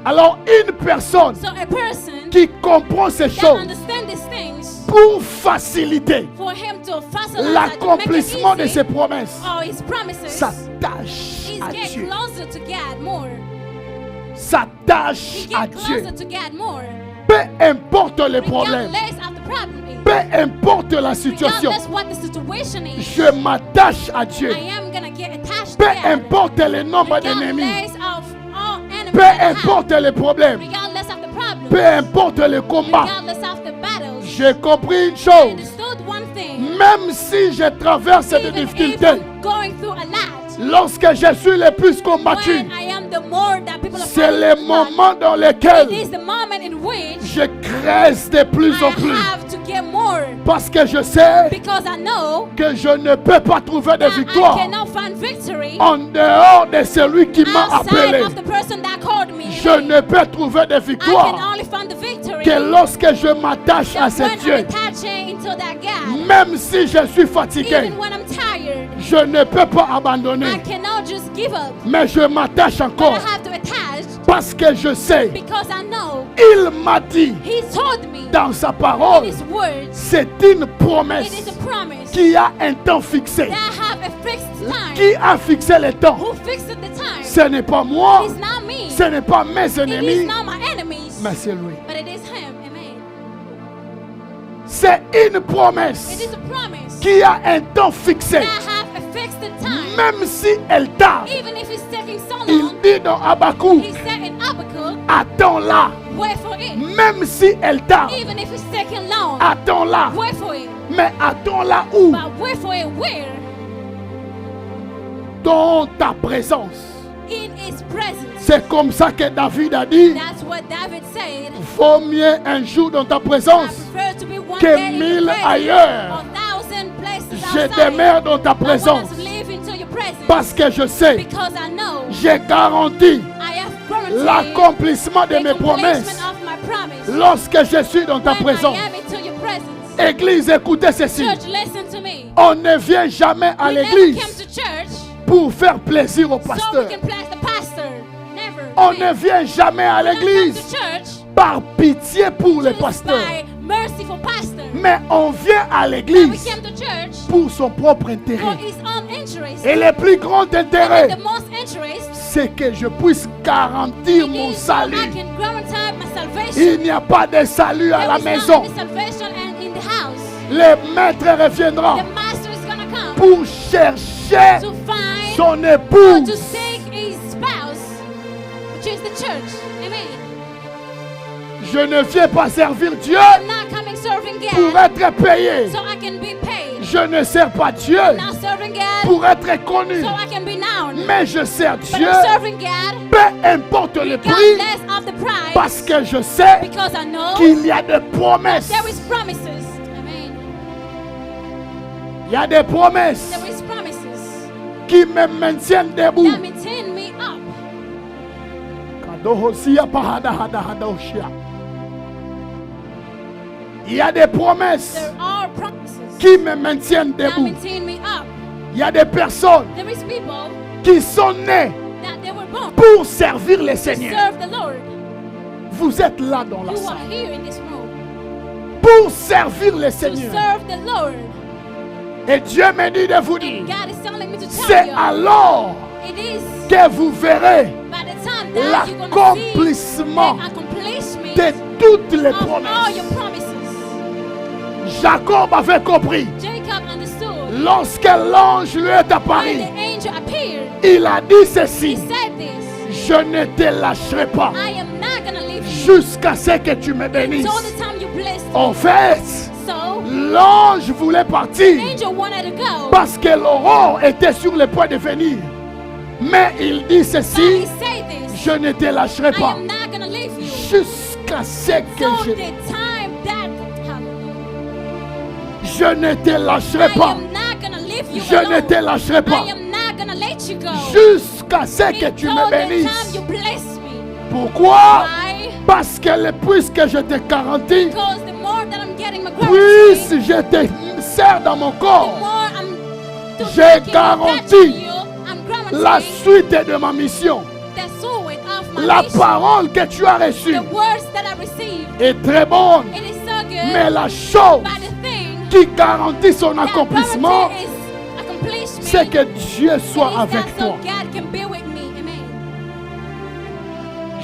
[SPEAKER 1] Alors une personne
[SPEAKER 2] So a person
[SPEAKER 1] qui comprend ces
[SPEAKER 2] that
[SPEAKER 1] choses
[SPEAKER 2] understands these things,
[SPEAKER 1] pour faciliter
[SPEAKER 2] for him to facilitate to make it
[SPEAKER 1] l'accomplissement de
[SPEAKER 2] easy,
[SPEAKER 1] ses promesses,
[SPEAKER 2] or his promises,
[SPEAKER 1] s'attache
[SPEAKER 2] he's
[SPEAKER 1] à
[SPEAKER 2] getting
[SPEAKER 1] Dieu.
[SPEAKER 2] closer to God more.
[SPEAKER 1] S'attache
[SPEAKER 2] He
[SPEAKER 1] à
[SPEAKER 2] get
[SPEAKER 1] Dieu.
[SPEAKER 2] closer to God more.
[SPEAKER 1] Peu importe les problèmes,
[SPEAKER 2] Regardless of the problem is,
[SPEAKER 1] peu importe la situation,
[SPEAKER 2] regardless what the situation is,
[SPEAKER 1] je m'attache à Dieu.
[SPEAKER 2] I am gonna get attached
[SPEAKER 1] Peu
[SPEAKER 2] to God.
[SPEAKER 1] importe le nombre d'ennemis,
[SPEAKER 2] Regardless of all enemies
[SPEAKER 1] peu
[SPEAKER 2] that I have,
[SPEAKER 1] importe les problèmes,
[SPEAKER 2] regardless of the problem,
[SPEAKER 1] peu importe le combat,
[SPEAKER 2] regardless of the battles,
[SPEAKER 1] j'ai compris une
[SPEAKER 2] I
[SPEAKER 1] chose.
[SPEAKER 2] understood one thing.
[SPEAKER 1] Même si je traverse des
[SPEAKER 2] Even if
[SPEAKER 1] difficultés,
[SPEAKER 2] I'm going through a lot,
[SPEAKER 1] lorsque je suis le plus combattu,
[SPEAKER 2] when I am the more that people are
[SPEAKER 1] c'est
[SPEAKER 2] fighting
[SPEAKER 1] le
[SPEAKER 2] a lot,
[SPEAKER 1] moment dans
[SPEAKER 2] it
[SPEAKER 1] lequel
[SPEAKER 2] is the moment in which
[SPEAKER 1] je graisse de plus
[SPEAKER 2] I
[SPEAKER 1] en plus.
[SPEAKER 2] have to get more,
[SPEAKER 1] Parce que je sais
[SPEAKER 2] because I know
[SPEAKER 1] que je ne peux pas trouver de
[SPEAKER 2] that I
[SPEAKER 1] victoire
[SPEAKER 2] cannot find victory
[SPEAKER 1] en dehors de celui qui m'a
[SPEAKER 2] outside
[SPEAKER 1] appelé.
[SPEAKER 2] of the person that called me.
[SPEAKER 1] Je ne peux trouver de
[SPEAKER 2] I
[SPEAKER 1] victoire
[SPEAKER 2] can only find the victory
[SPEAKER 1] que lorsque je m'attache à
[SPEAKER 2] that
[SPEAKER 1] ce
[SPEAKER 2] when
[SPEAKER 1] Dieu.
[SPEAKER 2] I'm attaching into that God.
[SPEAKER 1] Même si je suis fatigué,
[SPEAKER 2] Even when I'm tired,
[SPEAKER 1] je ne peux pas
[SPEAKER 2] I
[SPEAKER 1] abandonner.
[SPEAKER 2] cannot just give up.
[SPEAKER 1] Mais je m'attache
[SPEAKER 2] But
[SPEAKER 1] encore
[SPEAKER 2] I have to attach
[SPEAKER 1] parce que je sais,
[SPEAKER 2] because I know
[SPEAKER 1] il m'a dit
[SPEAKER 2] He told me
[SPEAKER 1] dans sa
[SPEAKER 2] in
[SPEAKER 1] parole,
[SPEAKER 2] His words,
[SPEAKER 1] c'est une
[SPEAKER 2] it
[SPEAKER 1] promesse
[SPEAKER 2] is a promise
[SPEAKER 1] qui a un temps fixé.
[SPEAKER 2] that I have a fixed time.
[SPEAKER 1] Qui a fixé le temps?
[SPEAKER 2] Who fixed the time?
[SPEAKER 1] Ce n'est pas moi,
[SPEAKER 2] It's not me.
[SPEAKER 1] ce n'est pas mes
[SPEAKER 2] It is
[SPEAKER 1] ennemis,
[SPEAKER 2] not my enemies,
[SPEAKER 1] mais c'est lui.
[SPEAKER 2] but it is Him. Amen.
[SPEAKER 1] C'est une
[SPEAKER 2] It
[SPEAKER 1] promesse
[SPEAKER 2] is a promise
[SPEAKER 1] qui a un temps fixé.
[SPEAKER 2] that I have a fixed time.
[SPEAKER 1] Même si elle tarde,
[SPEAKER 2] Even if it's taking so
[SPEAKER 1] il
[SPEAKER 2] long,
[SPEAKER 1] dit dans Habakkuk,
[SPEAKER 2] He said in Habakkuk,
[SPEAKER 1] attends-la.
[SPEAKER 2] wait for it.
[SPEAKER 1] Même si elle tarde,
[SPEAKER 2] Even if it's taking long,
[SPEAKER 1] attends-la.
[SPEAKER 2] wait for it.
[SPEAKER 1] Mais attends-la où?
[SPEAKER 2] But wait for it where?
[SPEAKER 1] Dans ta présence.
[SPEAKER 2] In His presence.
[SPEAKER 1] C'est comme ça que David a dit,
[SPEAKER 2] That's what David said.
[SPEAKER 1] vaut mieux un jour dans ta
[SPEAKER 2] I
[SPEAKER 1] présence
[SPEAKER 2] prefer to be one
[SPEAKER 1] que
[SPEAKER 2] day in
[SPEAKER 1] mille
[SPEAKER 2] your presence
[SPEAKER 1] ailleurs.
[SPEAKER 2] or 1,000 places
[SPEAKER 1] Je
[SPEAKER 2] outside.
[SPEAKER 1] demeure dans ta
[SPEAKER 2] I want
[SPEAKER 1] présence
[SPEAKER 2] to live into your presence
[SPEAKER 1] parce que je sais,
[SPEAKER 2] because I know
[SPEAKER 1] j'ai garanti
[SPEAKER 2] I have guaranteed
[SPEAKER 1] l'accomplissement de
[SPEAKER 2] the
[SPEAKER 1] mes promesses
[SPEAKER 2] completion of my promise.
[SPEAKER 1] lorsque je suis dans ta
[SPEAKER 2] When
[SPEAKER 1] présence.
[SPEAKER 2] I am into your presence.
[SPEAKER 1] Église, écoutez ceci.
[SPEAKER 2] Church, listen to me.
[SPEAKER 1] On ne vient jamais à
[SPEAKER 2] We never
[SPEAKER 1] l'église
[SPEAKER 2] came to church
[SPEAKER 1] pour faire plaisir au
[SPEAKER 2] so
[SPEAKER 1] pasteur.
[SPEAKER 2] we can please the pastor. Never.
[SPEAKER 1] On
[SPEAKER 2] We
[SPEAKER 1] ne vient jamais à
[SPEAKER 2] don't come
[SPEAKER 1] l'église
[SPEAKER 2] to church
[SPEAKER 1] par pitié pour le
[SPEAKER 2] just
[SPEAKER 1] pasteur.
[SPEAKER 2] by mercy for pastor.
[SPEAKER 1] Mais on vient à
[SPEAKER 2] But we
[SPEAKER 1] l'église
[SPEAKER 2] came to church
[SPEAKER 1] pour son propre
[SPEAKER 2] for
[SPEAKER 1] intérêt.
[SPEAKER 2] his own interest.
[SPEAKER 1] Et le plus grand
[SPEAKER 2] And
[SPEAKER 1] intérêt,
[SPEAKER 2] the most interest
[SPEAKER 1] c'est que je puisse garantir mon
[SPEAKER 2] is so I
[SPEAKER 1] salut.
[SPEAKER 2] can guarantee my salvation.
[SPEAKER 1] Il n'y a pas de salut à
[SPEAKER 2] There
[SPEAKER 1] la
[SPEAKER 2] is
[SPEAKER 1] maison.
[SPEAKER 2] not any salvation in the house.
[SPEAKER 1] Le maître reviendra
[SPEAKER 2] The master is gonna come
[SPEAKER 1] pour chercher
[SPEAKER 2] to find
[SPEAKER 1] son
[SPEAKER 2] or
[SPEAKER 1] épouse.
[SPEAKER 2] to seek his spouse, which is the church. Amen.
[SPEAKER 1] Je ne viens pas servir Dieu
[SPEAKER 2] I'm not coming serving
[SPEAKER 1] pour
[SPEAKER 2] God
[SPEAKER 1] être payé.
[SPEAKER 2] so I can be paid.
[SPEAKER 1] Je ne sers pas Dieu
[SPEAKER 2] Not serving God
[SPEAKER 1] pour être connu.
[SPEAKER 2] so I can be known.
[SPEAKER 1] Mais je sers
[SPEAKER 2] But
[SPEAKER 1] Dieu,
[SPEAKER 2] I'm serving God
[SPEAKER 1] peu importe le prix,
[SPEAKER 2] regardless of the price,
[SPEAKER 1] parce que je sais
[SPEAKER 2] because I know
[SPEAKER 1] qu'il y a des promesses.
[SPEAKER 2] there is promises. Amen.
[SPEAKER 1] Il y a des promesses
[SPEAKER 2] There is promises
[SPEAKER 1] qui me maintiennent debout.
[SPEAKER 2] that maintain me up.
[SPEAKER 1] Il y a des promesses
[SPEAKER 2] There are promises
[SPEAKER 1] qui me maintiennent
[SPEAKER 2] that
[SPEAKER 1] debout.
[SPEAKER 2] maintain me up.
[SPEAKER 1] Il y a des personnes
[SPEAKER 2] There is people
[SPEAKER 1] qui sont nées
[SPEAKER 2] that they were born
[SPEAKER 1] pour servir le
[SPEAKER 2] to
[SPEAKER 1] Seigneur.
[SPEAKER 2] serve the Lord.
[SPEAKER 1] Vous êtes là dans la
[SPEAKER 2] You are
[SPEAKER 1] salle
[SPEAKER 2] here in this room
[SPEAKER 1] pour servir le
[SPEAKER 2] to
[SPEAKER 1] Seigneur.
[SPEAKER 2] serve the Lord.
[SPEAKER 1] Et Dieu me dit de vous
[SPEAKER 2] And
[SPEAKER 1] dire,
[SPEAKER 2] God is telling me to
[SPEAKER 1] c'est
[SPEAKER 2] tell you,
[SPEAKER 1] alors
[SPEAKER 2] it is
[SPEAKER 1] que vous verrez
[SPEAKER 2] by the time that you're going to see
[SPEAKER 1] l'accomplissement
[SPEAKER 2] the accomplishment
[SPEAKER 1] de toutes les
[SPEAKER 2] of all
[SPEAKER 1] promesses.
[SPEAKER 2] your promises.
[SPEAKER 1] Jacob avait compris.
[SPEAKER 2] Jacob understood
[SPEAKER 1] Lorsque l'ange lui est
[SPEAKER 2] when
[SPEAKER 1] apparu,
[SPEAKER 2] the angel appeared.
[SPEAKER 1] il a dit
[SPEAKER 2] He
[SPEAKER 1] ceci:
[SPEAKER 2] said this,
[SPEAKER 1] je ne te lâcherai pas
[SPEAKER 2] I am not going to leave you
[SPEAKER 1] jusqu'à ce que tu me bénisses.
[SPEAKER 2] until the time you blessed me.
[SPEAKER 1] En fait,
[SPEAKER 2] So,
[SPEAKER 1] l'ange voulait
[SPEAKER 2] the
[SPEAKER 1] partir
[SPEAKER 2] angel wanted to go,
[SPEAKER 1] parce que l'aurore était sur le point de venir. Mais il dit
[SPEAKER 2] but he
[SPEAKER 1] ceci:
[SPEAKER 2] said this,
[SPEAKER 1] je ne te lâcherai
[SPEAKER 2] I
[SPEAKER 1] pas
[SPEAKER 2] am not going to leave you
[SPEAKER 1] jusqu'à ce que
[SPEAKER 2] so
[SPEAKER 1] je...
[SPEAKER 2] the time that
[SPEAKER 1] Je ne te lâcherai
[SPEAKER 2] I
[SPEAKER 1] pas.
[SPEAKER 2] am not going to leave you
[SPEAKER 1] Je ne
[SPEAKER 2] alone.
[SPEAKER 1] te lâcherai pas
[SPEAKER 2] I am not going to let you go
[SPEAKER 1] jusqu'à ce que tu
[SPEAKER 2] until
[SPEAKER 1] me
[SPEAKER 2] the time
[SPEAKER 1] bénisses.
[SPEAKER 2] you bless me.
[SPEAKER 1] Pourquoi?
[SPEAKER 2] Why?
[SPEAKER 1] Parce que puisque je te garantis,
[SPEAKER 2] Because the more that I'm getting my
[SPEAKER 1] puisque
[SPEAKER 2] gratitude,
[SPEAKER 1] je te sers dans mon
[SPEAKER 2] the
[SPEAKER 1] corps,
[SPEAKER 2] more I'm
[SPEAKER 1] J'ai
[SPEAKER 2] taking
[SPEAKER 1] garanti
[SPEAKER 2] attached to you, I'm
[SPEAKER 1] la
[SPEAKER 2] guaranteeing
[SPEAKER 1] suite de ma mission,
[SPEAKER 2] the suite of my
[SPEAKER 1] la
[SPEAKER 2] mission.
[SPEAKER 1] parole que tu as reçue
[SPEAKER 2] The words that I received,
[SPEAKER 1] est très bonne,
[SPEAKER 2] it is so good,
[SPEAKER 1] mais la chose
[SPEAKER 2] but the thing
[SPEAKER 1] qui garantit son
[SPEAKER 2] that
[SPEAKER 1] accomplissement,
[SPEAKER 2] guarantees accomplishment
[SPEAKER 1] c'est que Dieu soit
[SPEAKER 2] is
[SPEAKER 1] avec
[SPEAKER 2] that so
[SPEAKER 1] toi.
[SPEAKER 2] God can be with me. Amen.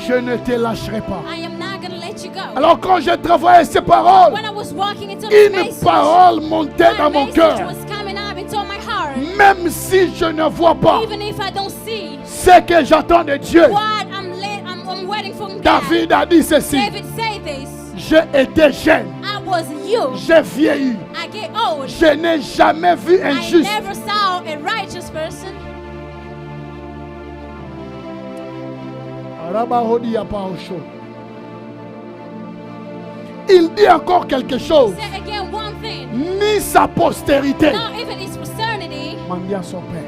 [SPEAKER 1] Je ne te lâcherai pas.
[SPEAKER 2] I am not going to let you go.
[SPEAKER 1] Alors quand je travaillais ces paroles,
[SPEAKER 2] When I was walking into this
[SPEAKER 1] une
[SPEAKER 2] message,
[SPEAKER 1] parole montait dans
[SPEAKER 2] my
[SPEAKER 1] mon
[SPEAKER 2] message
[SPEAKER 1] cœur.
[SPEAKER 2] was coming up into my heart.
[SPEAKER 1] Même si je ne vois pas
[SPEAKER 2] Even if I don't see
[SPEAKER 1] ce que j'attends de Dieu,
[SPEAKER 2] what I'm waiting for God.
[SPEAKER 1] David a dit ceci:
[SPEAKER 2] David said this.
[SPEAKER 1] j'ai été jeune,
[SPEAKER 2] I was you.
[SPEAKER 1] j'ai vieilli,
[SPEAKER 2] I get old.
[SPEAKER 1] je n'ai jamais vu un
[SPEAKER 2] I
[SPEAKER 1] juste.
[SPEAKER 2] never saw a righteous person.
[SPEAKER 1] Il dit encore quelque chose.
[SPEAKER 2] Say again one thing.
[SPEAKER 1] Ni sa postérité.
[SPEAKER 2] Not even his paternity,
[SPEAKER 1] Mendiant son père.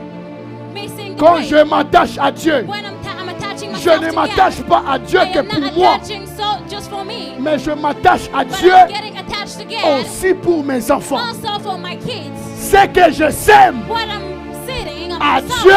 [SPEAKER 2] missing the
[SPEAKER 1] Quand
[SPEAKER 2] way.
[SPEAKER 1] je m'attache à Dieu,
[SPEAKER 2] When I'm attaching
[SPEAKER 1] je
[SPEAKER 2] myself
[SPEAKER 1] ne
[SPEAKER 2] to
[SPEAKER 1] m'attache
[SPEAKER 2] God,
[SPEAKER 1] pas à Dieu
[SPEAKER 2] I
[SPEAKER 1] que
[SPEAKER 2] am
[SPEAKER 1] pour
[SPEAKER 2] not
[SPEAKER 1] moi,
[SPEAKER 2] attaching so just for me,
[SPEAKER 1] mais je m'attache à
[SPEAKER 2] but
[SPEAKER 1] Dieu
[SPEAKER 2] I'm getting attached to God
[SPEAKER 1] aussi pour mes enfants.
[SPEAKER 2] also for my kids.
[SPEAKER 1] Ce que je sème
[SPEAKER 2] What I'm sitting,
[SPEAKER 1] à
[SPEAKER 2] I'm
[SPEAKER 1] Dieu,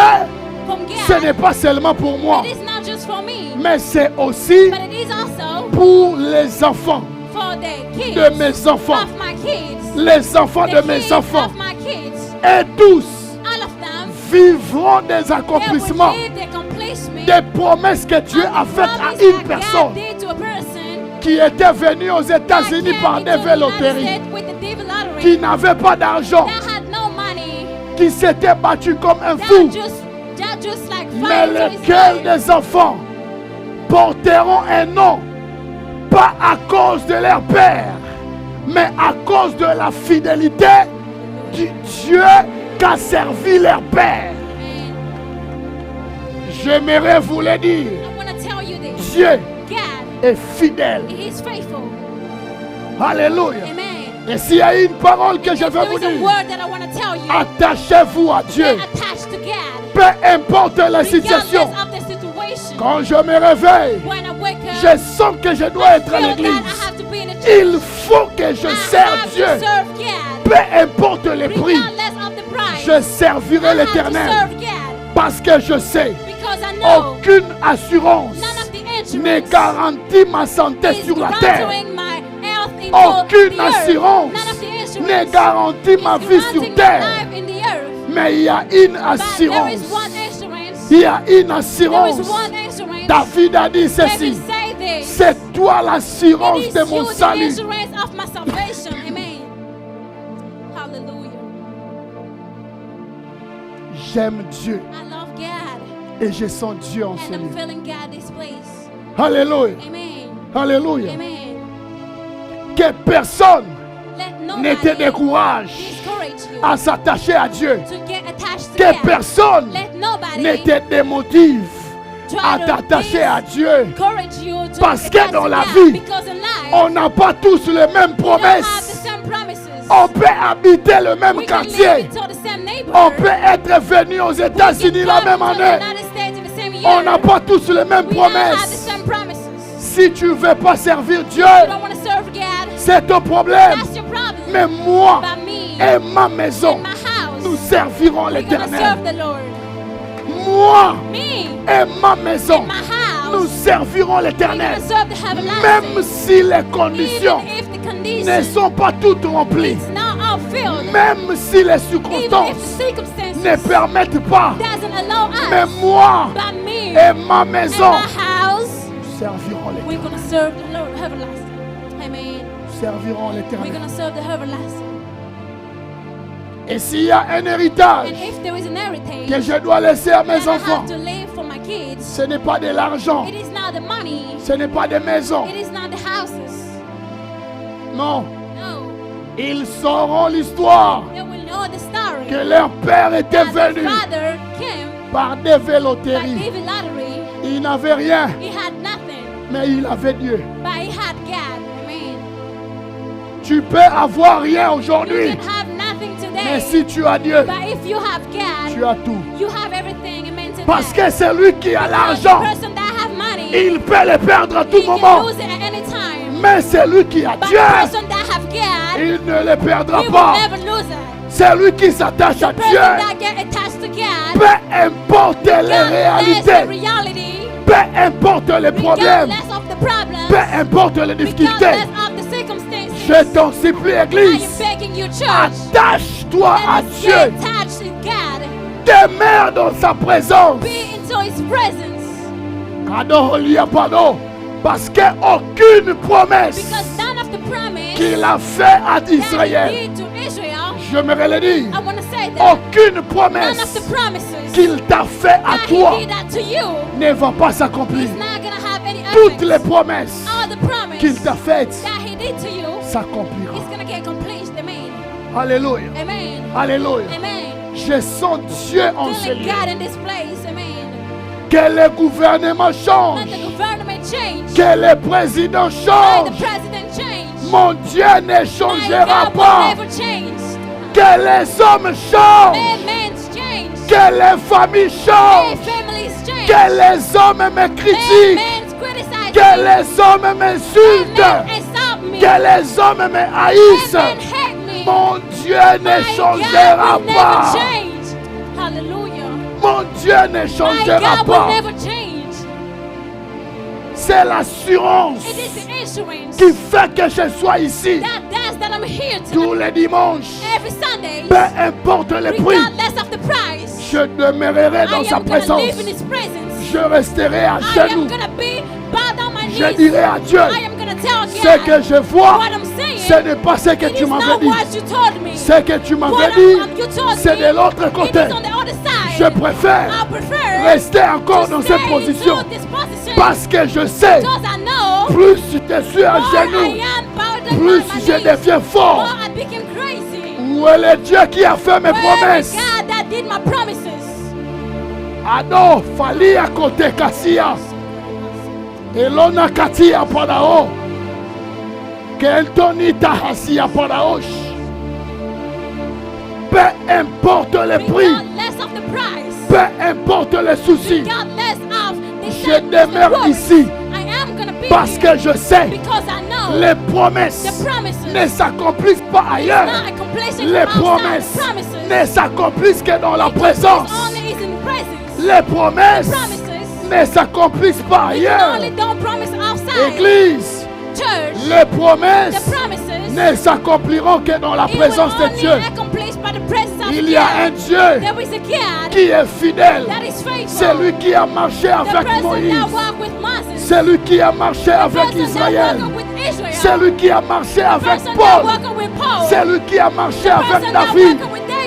[SPEAKER 2] from
[SPEAKER 1] ce
[SPEAKER 2] God.
[SPEAKER 1] n'est pas seulement pour moi,
[SPEAKER 2] It is not just for me,
[SPEAKER 1] mais c'est aussi
[SPEAKER 2] but it is also
[SPEAKER 1] pour les enfants
[SPEAKER 2] for the kids
[SPEAKER 1] de mes enfants,
[SPEAKER 2] of my kids.
[SPEAKER 1] les enfants de
[SPEAKER 2] The
[SPEAKER 1] mes
[SPEAKER 2] kids
[SPEAKER 1] enfants.
[SPEAKER 2] of my kids.
[SPEAKER 1] Et tous
[SPEAKER 2] All of them,
[SPEAKER 1] vivront des
[SPEAKER 2] they will
[SPEAKER 1] accomplissements,
[SPEAKER 2] live the accomplishment
[SPEAKER 1] des promesses que Dieu a
[SPEAKER 2] of the
[SPEAKER 1] faites à
[SPEAKER 2] promise
[SPEAKER 1] une
[SPEAKER 2] that
[SPEAKER 1] personne
[SPEAKER 2] God did to a person
[SPEAKER 1] qui était venue aux
[SPEAKER 2] that
[SPEAKER 1] États-Unis
[SPEAKER 2] came
[SPEAKER 1] par
[SPEAKER 2] into
[SPEAKER 1] des
[SPEAKER 2] the United
[SPEAKER 1] loteries,
[SPEAKER 2] States with the devil lottery,
[SPEAKER 1] qui n'avait pas d'argent,
[SPEAKER 2] that had no money,
[SPEAKER 1] qui s'était battu comme un fou.
[SPEAKER 2] that just like
[SPEAKER 1] Mais
[SPEAKER 2] fighting to
[SPEAKER 1] le
[SPEAKER 2] his
[SPEAKER 1] cœur
[SPEAKER 2] life.
[SPEAKER 1] des enfants porteront un nom, pas à cause de leur père, mais à cause de la fidélité du Dieu qu'a servi leur père.
[SPEAKER 2] Amen.
[SPEAKER 1] J'aimerais vous le dire,
[SPEAKER 2] I want to tell you this.
[SPEAKER 1] Dieu
[SPEAKER 2] God,
[SPEAKER 1] est fidèle.
[SPEAKER 2] He is faithful.
[SPEAKER 1] Alléluia.
[SPEAKER 2] Amen.
[SPEAKER 1] Et s'il y a une parole que je
[SPEAKER 2] If
[SPEAKER 1] veux
[SPEAKER 2] there
[SPEAKER 1] vous
[SPEAKER 2] is a
[SPEAKER 1] dire,
[SPEAKER 2] word that I want to tell you,
[SPEAKER 1] attachez-vous à Dieu,
[SPEAKER 2] get attached to God.
[SPEAKER 1] peu importe la situation.
[SPEAKER 2] Regardless of the situation.
[SPEAKER 1] Quand je me réveille,
[SPEAKER 2] When I wake up,
[SPEAKER 1] je sens que je dois être à
[SPEAKER 2] feel that I
[SPEAKER 1] l'église.
[SPEAKER 2] have to be in the church.
[SPEAKER 1] Il faut que je
[SPEAKER 2] I
[SPEAKER 1] serve
[SPEAKER 2] have to
[SPEAKER 1] Dieu.
[SPEAKER 2] serve God.
[SPEAKER 1] Peu importe le prix,
[SPEAKER 2] Regardless of the price.
[SPEAKER 1] je servirai
[SPEAKER 2] I have to
[SPEAKER 1] l'Éternel.
[SPEAKER 2] serve God.
[SPEAKER 1] Parce que je sais,
[SPEAKER 2] Because I know
[SPEAKER 1] aucune assurance
[SPEAKER 2] none of the
[SPEAKER 1] ne
[SPEAKER 2] insurance
[SPEAKER 1] garantit ma santé
[SPEAKER 2] is
[SPEAKER 1] sur la terre.
[SPEAKER 2] guaranteeing my health in
[SPEAKER 1] Aucune
[SPEAKER 2] the earth.
[SPEAKER 1] assurance
[SPEAKER 2] None of the
[SPEAKER 1] ne
[SPEAKER 2] insurance
[SPEAKER 1] garantit ma
[SPEAKER 2] is
[SPEAKER 1] vie sur
[SPEAKER 2] guaranteeing my
[SPEAKER 1] terre.
[SPEAKER 2] life in the earth.
[SPEAKER 1] Mais il y a une
[SPEAKER 2] But there is
[SPEAKER 1] assurance.
[SPEAKER 2] one insurance.
[SPEAKER 1] Il y a une
[SPEAKER 2] There
[SPEAKER 1] assurance.
[SPEAKER 2] is one insurance.
[SPEAKER 1] David a dit
[SPEAKER 2] David
[SPEAKER 1] ceci.
[SPEAKER 2] said this.
[SPEAKER 1] C'est toi l'assurance
[SPEAKER 2] It is
[SPEAKER 1] de
[SPEAKER 2] you,
[SPEAKER 1] mon
[SPEAKER 2] the
[SPEAKER 1] salut.
[SPEAKER 2] insurance of my salvation. Amen. Hallelujah.
[SPEAKER 1] J'aime Dieu
[SPEAKER 2] I love God.
[SPEAKER 1] et je sens Dieu en
[SPEAKER 2] And
[SPEAKER 1] ce
[SPEAKER 2] I'm
[SPEAKER 1] lieu.
[SPEAKER 2] feeling God this place.
[SPEAKER 1] Alléluia.
[SPEAKER 2] Amen.
[SPEAKER 1] Alléluia.
[SPEAKER 2] Amen.
[SPEAKER 1] Que personne
[SPEAKER 2] Let
[SPEAKER 1] ne te
[SPEAKER 2] nobody
[SPEAKER 1] décourage
[SPEAKER 2] discourage you
[SPEAKER 1] à s'attacher à Dieu.
[SPEAKER 2] to get attached to
[SPEAKER 1] Que
[SPEAKER 2] God.
[SPEAKER 1] personne
[SPEAKER 2] Let nobody
[SPEAKER 1] ne te démotive à
[SPEAKER 2] try to
[SPEAKER 1] t'attacher à Dieu.
[SPEAKER 2] discourage you to
[SPEAKER 1] Parce que
[SPEAKER 2] attach
[SPEAKER 1] dans
[SPEAKER 2] to
[SPEAKER 1] la
[SPEAKER 2] God,
[SPEAKER 1] vie,
[SPEAKER 2] because in life,
[SPEAKER 1] On n'a pas tous les mêmes
[SPEAKER 2] we don't have the
[SPEAKER 1] promesses.
[SPEAKER 2] same promises.
[SPEAKER 1] On peut habiter le même
[SPEAKER 2] We can live
[SPEAKER 1] quartier.
[SPEAKER 2] into the same
[SPEAKER 1] On
[SPEAKER 2] neighborhood.
[SPEAKER 1] peut être venu aux
[SPEAKER 2] We can
[SPEAKER 1] États-Unis la
[SPEAKER 2] come
[SPEAKER 1] même
[SPEAKER 2] to the
[SPEAKER 1] année.
[SPEAKER 2] United States in the same year.
[SPEAKER 1] On n'a pas tous les mêmes
[SPEAKER 2] We don't have the
[SPEAKER 1] promesses.
[SPEAKER 2] same promises.
[SPEAKER 1] Si tu ne veux pas servir Dieu,
[SPEAKER 2] You don't want to serve God.
[SPEAKER 1] c'est ton problème.
[SPEAKER 2] That's your problem.
[SPEAKER 1] Mais moi
[SPEAKER 2] But me
[SPEAKER 1] et ma maison,
[SPEAKER 2] and my house,
[SPEAKER 1] nous servirons
[SPEAKER 2] we're gonna
[SPEAKER 1] l'Éternel.
[SPEAKER 2] serve the Lord.
[SPEAKER 1] Moi
[SPEAKER 2] Me
[SPEAKER 1] et ma maison,
[SPEAKER 2] and my house,
[SPEAKER 1] nous servirons
[SPEAKER 2] we're
[SPEAKER 1] l'Éternel.
[SPEAKER 2] gonna serve the everlasting.
[SPEAKER 1] Même si les conditions
[SPEAKER 2] Even if the
[SPEAKER 1] ne
[SPEAKER 2] conditions
[SPEAKER 1] sont pas toutes remplies,
[SPEAKER 2] it's not all filled,
[SPEAKER 1] même si les
[SPEAKER 2] even if the
[SPEAKER 1] circonstances ne
[SPEAKER 2] circumstances
[SPEAKER 1] permettent pas,
[SPEAKER 2] doesn't allow
[SPEAKER 1] mais
[SPEAKER 2] us,
[SPEAKER 1] moi
[SPEAKER 2] but me
[SPEAKER 1] et ma
[SPEAKER 2] and
[SPEAKER 1] maison,
[SPEAKER 2] my house,
[SPEAKER 1] nous servirons
[SPEAKER 2] we're
[SPEAKER 1] l'Éternel.
[SPEAKER 2] gonna serve the Lord everlasting. Amen.
[SPEAKER 1] Nous servirons
[SPEAKER 2] We're
[SPEAKER 1] l'Éternel.
[SPEAKER 2] gonna serve the everlasting.
[SPEAKER 1] Et s'il y a un héritage
[SPEAKER 2] And if there is an heritage
[SPEAKER 1] que je dois laisser à
[SPEAKER 2] that
[SPEAKER 1] mes
[SPEAKER 2] I
[SPEAKER 1] enfants,
[SPEAKER 2] have to leave for my kids,
[SPEAKER 1] ce n'est pas de l'argent,
[SPEAKER 2] it is not the money,
[SPEAKER 1] ce n'est pas des maisons.
[SPEAKER 2] it is not the houses.
[SPEAKER 1] Non,
[SPEAKER 2] No,
[SPEAKER 1] ils sauront l'histoire
[SPEAKER 2] they will know the story.
[SPEAKER 1] que leur père était
[SPEAKER 2] That the
[SPEAKER 1] venu
[SPEAKER 2] father came
[SPEAKER 1] par des
[SPEAKER 2] by
[SPEAKER 1] véloteries.
[SPEAKER 2] David Lottery.
[SPEAKER 1] Il n'avait rien,
[SPEAKER 2] He had nothing,
[SPEAKER 1] mais il avait Dieu.
[SPEAKER 2] but he had God. Amen.
[SPEAKER 1] Tu peux avoir rien
[SPEAKER 2] You
[SPEAKER 1] aujourd'hui,
[SPEAKER 2] can have nothing
[SPEAKER 1] mais
[SPEAKER 2] today,
[SPEAKER 1] si tu as Dieu,
[SPEAKER 2] but if you have
[SPEAKER 1] tu
[SPEAKER 2] God,
[SPEAKER 1] as tout.
[SPEAKER 2] you have everything. Amen. Today.
[SPEAKER 1] Parce que celui qui a
[SPEAKER 2] Because
[SPEAKER 1] l'argent,
[SPEAKER 2] the person that have money,
[SPEAKER 1] il peut le perdre à tout
[SPEAKER 2] he can
[SPEAKER 1] moment.
[SPEAKER 2] lose it at any time.
[SPEAKER 1] Mais celui qui a
[SPEAKER 2] But
[SPEAKER 1] Dieu,
[SPEAKER 2] the person that have God,
[SPEAKER 1] il ne le perdra
[SPEAKER 2] he will
[SPEAKER 1] pas.
[SPEAKER 2] never lose it.
[SPEAKER 1] Celui qui s'attache à
[SPEAKER 2] The person
[SPEAKER 1] Dieu,
[SPEAKER 2] that get attached to God,
[SPEAKER 1] peu importe les
[SPEAKER 2] regardless the
[SPEAKER 1] réalités,
[SPEAKER 2] reality,
[SPEAKER 1] peu importe les problèmes,
[SPEAKER 2] regardless of the problems,
[SPEAKER 1] peu importe les difficultés,
[SPEAKER 2] regardless of the circumstances,
[SPEAKER 1] je t'en supplie,
[SPEAKER 2] I am
[SPEAKER 1] Église,
[SPEAKER 2] begging you, church,
[SPEAKER 1] attache-toi à
[SPEAKER 2] let us
[SPEAKER 1] Dieu,
[SPEAKER 2] get attached to God,
[SPEAKER 1] demeure dans sa présence.
[SPEAKER 2] be into His presence,
[SPEAKER 1] Parce qu'aucune promesse
[SPEAKER 2] because none of the promise
[SPEAKER 1] qu'il a fait à
[SPEAKER 2] that He
[SPEAKER 1] Israël,
[SPEAKER 2] did to Israel,
[SPEAKER 1] j'aimerais le dire,
[SPEAKER 2] I want to say that
[SPEAKER 1] aucune
[SPEAKER 2] none of
[SPEAKER 1] promesse
[SPEAKER 2] the promises
[SPEAKER 1] qu'il t'a fait à
[SPEAKER 2] that
[SPEAKER 1] toi
[SPEAKER 2] He did that to you
[SPEAKER 1] ne va pas s'accomplir.
[SPEAKER 2] is not gonna have any
[SPEAKER 1] Toutes les
[SPEAKER 2] effect.
[SPEAKER 1] promesses
[SPEAKER 2] All the promise
[SPEAKER 1] qu'il t'a faites
[SPEAKER 2] that He did to you
[SPEAKER 1] s'accompliront.
[SPEAKER 2] is gonna get accomplished. Amen.
[SPEAKER 1] Alléluia.
[SPEAKER 2] Amen.
[SPEAKER 1] Alléluia.
[SPEAKER 2] Amen.
[SPEAKER 1] Je sens Dieu en ce
[SPEAKER 2] Feeling
[SPEAKER 1] lieu.
[SPEAKER 2] God in this place. Amen.
[SPEAKER 1] Que le gouvernement change.
[SPEAKER 2] Let the government change.
[SPEAKER 1] Que le président
[SPEAKER 2] Let the
[SPEAKER 1] change.
[SPEAKER 2] president change.
[SPEAKER 1] Mon Dieu ne
[SPEAKER 2] My
[SPEAKER 1] changera
[SPEAKER 2] God
[SPEAKER 1] pas.
[SPEAKER 2] will never change.
[SPEAKER 1] Que les hommes changent.
[SPEAKER 2] May men change.
[SPEAKER 1] Que les familles
[SPEAKER 2] May
[SPEAKER 1] changent.
[SPEAKER 2] families change.
[SPEAKER 1] Que les hommes me
[SPEAKER 2] May
[SPEAKER 1] critiquent.
[SPEAKER 2] men criticize
[SPEAKER 1] Que
[SPEAKER 2] me.
[SPEAKER 1] les hommes
[SPEAKER 2] May men
[SPEAKER 1] m'insultent.
[SPEAKER 2] insult me.
[SPEAKER 1] Que les hommes me
[SPEAKER 2] May
[SPEAKER 1] haïssent.
[SPEAKER 2] men hate me.
[SPEAKER 1] Mon Dieu ne
[SPEAKER 2] My
[SPEAKER 1] changera
[SPEAKER 2] God will never
[SPEAKER 1] pas.
[SPEAKER 2] change. Hallelujah.
[SPEAKER 1] Mon Dieu ne
[SPEAKER 2] My
[SPEAKER 1] changera
[SPEAKER 2] God will
[SPEAKER 1] pas.
[SPEAKER 2] never change.
[SPEAKER 1] C'est l'assurance
[SPEAKER 2] It is the insurance
[SPEAKER 1] qui fait que je sois ici
[SPEAKER 2] that does that I'm here
[SPEAKER 1] tous
[SPEAKER 2] tonight.
[SPEAKER 1] les dimanches.
[SPEAKER 2] Every Sunday,
[SPEAKER 1] Peu importe le prix,
[SPEAKER 2] regardless of the price,
[SPEAKER 1] je demeurerai dans
[SPEAKER 2] I
[SPEAKER 1] sa
[SPEAKER 2] am gonna
[SPEAKER 1] présence.
[SPEAKER 2] live in His presence.
[SPEAKER 1] Je resterai à
[SPEAKER 2] I am
[SPEAKER 1] genoux.
[SPEAKER 2] gonna be bowed on my
[SPEAKER 1] Je
[SPEAKER 2] knees.
[SPEAKER 1] dirai à Dieu,
[SPEAKER 2] I am gonna tell
[SPEAKER 1] ce que
[SPEAKER 2] God
[SPEAKER 1] je vois,
[SPEAKER 2] what I'm saying.
[SPEAKER 1] ce n'est pas ce que
[SPEAKER 2] It
[SPEAKER 1] tu
[SPEAKER 2] is
[SPEAKER 1] m'avais
[SPEAKER 2] not
[SPEAKER 1] dit.
[SPEAKER 2] what you told me.
[SPEAKER 1] Ce que tu
[SPEAKER 2] What
[SPEAKER 1] m'avais
[SPEAKER 2] you
[SPEAKER 1] dit,
[SPEAKER 2] told
[SPEAKER 1] c'est
[SPEAKER 2] me,
[SPEAKER 1] de l'autre
[SPEAKER 2] it
[SPEAKER 1] côté.
[SPEAKER 2] is on the other side.
[SPEAKER 1] Je préfère
[SPEAKER 2] I prefer
[SPEAKER 1] rester encore
[SPEAKER 2] to
[SPEAKER 1] dans cette
[SPEAKER 2] stay
[SPEAKER 1] position
[SPEAKER 2] into this position
[SPEAKER 1] parce que je sais,
[SPEAKER 2] because I know
[SPEAKER 1] plus je suis à
[SPEAKER 2] more I
[SPEAKER 1] genoux,
[SPEAKER 2] am bowed on
[SPEAKER 1] plus
[SPEAKER 2] my
[SPEAKER 1] je
[SPEAKER 2] knees,
[SPEAKER 1] deviens fort.
[SPEAKER 2] more I became crazy.
[SPEAKER 1] Où est le Dieu qui a fait mes
[SPEAKER 2] Where is
[SPEAKER 1] promesses?
[SPEAKER 2] God that did my promises?
[SPEAKER 1] Ado, fali à côté Kassia. Elona Katia Padao. Kentoni Tahasi à Padaosh. Peu importe le prix,
[SPEAKER 2] Regardless of the price,
[SPEAKER 1] peu importe les soucis,
[SPEAKER 2] regardless of the
[SPEAKER 1] je
[SPEAKER 2] sadness,
[SPEAKER 1] demeure
[SPEAKER 2] the worries,
[SPEAKER 1] ici
[SPEAKER 2] I am gonna be
[SPEAKER 1] parce
[SPEAKER 2] here
[SPEAKER 1] que je sais
[SPEAKER 2] because I know
[SPEAKER 1] les promesses
[SPEAKER 2] the promises
[SPEAKER 1] ne s'accomplissent pas
[SPEAKER 2] is
[SPEAKER 1] ailleurs.
[SPEAKER 2] not accomplishing
[SPEAKER 1] Les
[SPEAKER 2] from outside.
[SPEAKER 1] promesses
[SPEAKER 2] Promises
[SPEAKER 1] ne s'accomplissent que dans la
[SPEAKER 2] it
[SPEAKER 1] présence.
[SPEAKER 2] only is in presence.
[SPEAKER 1] Les promesses
[SPEAKER 2] Promises
[SPEAKER 1] ne s'accomplissent pas
[SPEAKER 2] you can
[SPEAKER 1] ailleurs.
[SPEAKER 2] only don't promise outside.
[SPEAKER 1] Église,
[SPEAKER 2] Church,
[SPEAKER 1] les
[SPEAKER 2] the
[SPEAKER 1] promesses
[SPEAKER 2] promises
[SPEAKER 1] ne s'accompliront que dans la présence de Dieu. Il y a un Dieu qui est fidèle. C'est lui qui a marché avec Moïse. C'est lui qui a marché avec Israël. C'est lui qui a marché avec Paul. C'est lui qui a marché avec David.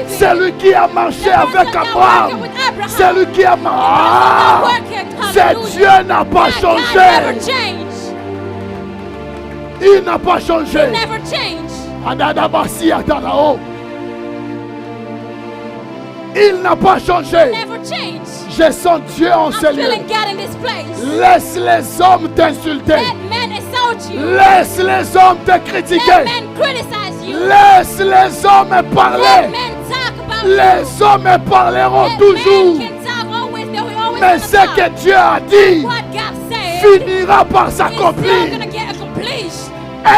[SPEAKER 1] C'est lui qui a marché avec Abraham. C'est lui qui a marché. Ce Dieu n'a pas changé. Il n'a pas changé. Il n'a pas changé. Je sens Dieu en ce lieu. Laisse les hommes t'insulter. Laisse les hommes te critiquer. Laisse les hommes parler. Les hommes parleront toujours. Mais ce que Dieu a dit finira par s'accomplir.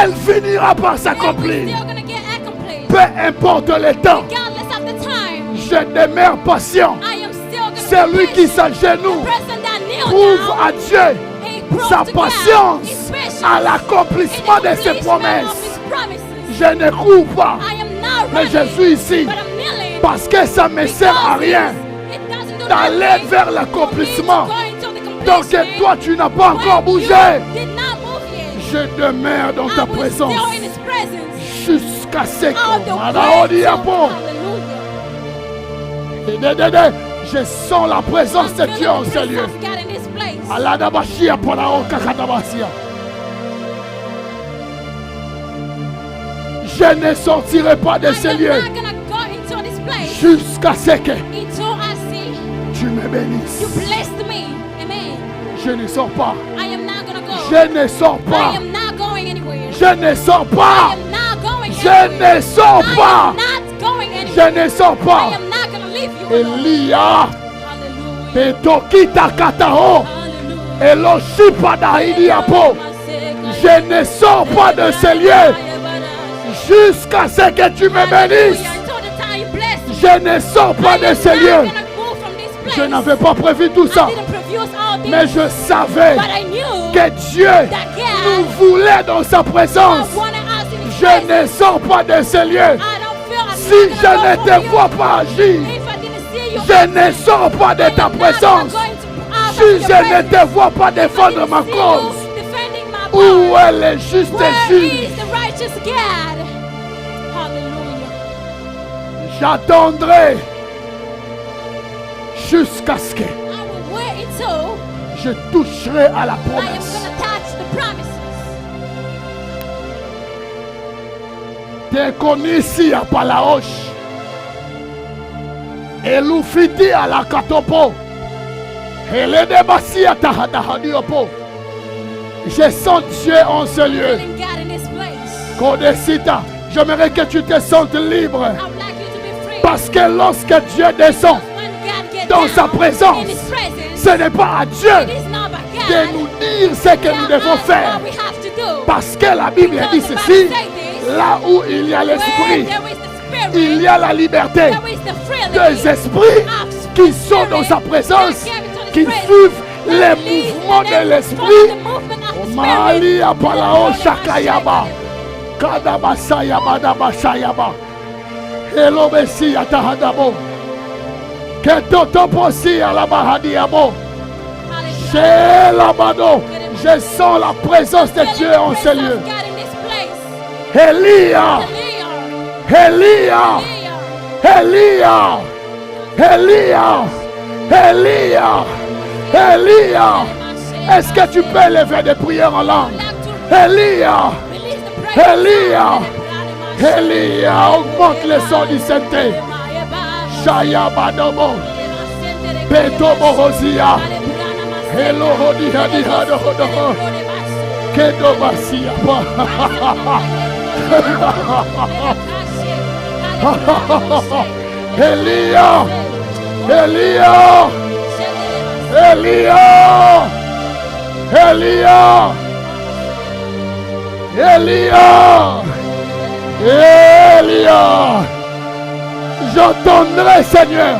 [SPEAKER 1] Elle finira par s'accomplir. Peu importe le temps. Je demeure patient. Celui qui s'agenouille prouve à Dieu sa patience à l'accomplissement de ses promesses. Je ne cours pas, mais je suis ici parce que ça ne me sert à rien d'aller vers l'accomplissement. Donc toi tu n'as pas encore bougé. Je demeure dans ta présence jusqu'à ce qu'on je sens la présence de Dieu en ce lieu. Je ne sortirai pas de ce lieu jusqu'à ce que tu me bénisses. Je ne sors pas. Je ne sors pas. Je ne sors pas. Je ne sors pas. Je ne sors pas. Elia Petokita Katao Eloshipa Dahidiapo. Je ne sors pas de ce lieu jusqu'à ce que tu me bénisses. Je ne sors pas de ce lieu. Je n'avais pas prévu tout ça, mais je savais que Dieu nous voulait dans sa présence. Je ne sors pas de ce lieu. Si je ne te vois pas agir, je ne sors pas de ta présence. Si je ne te vois pas défendre ma cause, où est le juste juge? J'attendrai jusqu'à ce que je toucherai à la promesse. Te connaissi à Palaosh. Et l'oufiti à la Katopo. Et le débassi à Tahadahadiopo. Je sens Dieu en ce lieu. Kodesita, j'aimerais que tu te sentes libre. Parce que lorsque Dieu descend dans sa présence, ce n'est pas à Dieu de nous dire ce que nous devons faire. Parce que la Bible dit ceci, là où il y a l'esprit, il y a la liberté. Des esprits qui sont dans sa présence, qui suivent les mouvements de l'esprit. Mali apalao shakayaba, kadabasayaba dabasayaba, elobesi atahadabo, ketotoposi alabahadiabo, shelabado. Je sens la présence de Dieu en ce lieu. Elia, Elia, Elia, Elia, Elia, Elia. Est-ce que tu peux lever des prières en langue? Elia, Elia, Elia. Augmente le son du Saint-Esprit. Shaya Badobo, Petobo Rosia, Eloho Dihadihadoho, Kedo Basia. Elia, Elia, Elia, Elia, Elia, Elia. J'attendrai, Seigneur,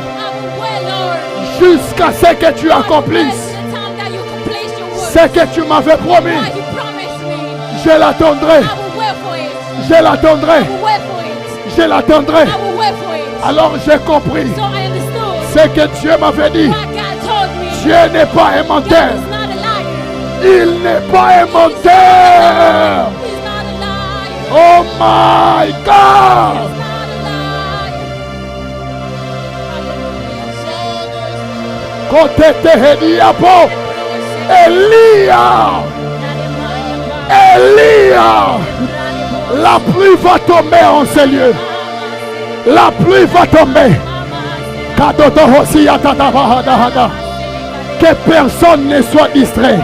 [SPEAKER 1] jusqu'à ce que tu accomplisses ce que tu m'avais promis. Je l'attendrai. Je l'attendrai.
[SPEAKER 2] I will wait for it.
[SPEAKER 1] Je l'attendrai.
[SPEAKER 2] I will wait for it.
[SPEAKER 1] Alors j'ai compris
[SPEAKER 2] So I understood
[SPEAKER 1] ce que Dieu m'avait dit.
[SPEAKER 2] what God told me.
[SPEAKER 1] Dieu n'est pas un
[SPEAKER 2] God
[SPEAKER 1] menteur.
[SPEAKER 2] is not a liar.
[SPEAKER 1] Il n'est pas un menteur.
[SPEAKER 2] He's not a liar.
[SPEAKER 1] Oh my God.
[SPEAKER 2] He's not a liar. Hallelujah.
[SPEAKER 1] Côté Tehedia po. Elia. Elia. La pluie va tomber en ce lieu. La pluie va tomber. Que personne ne soit distrait.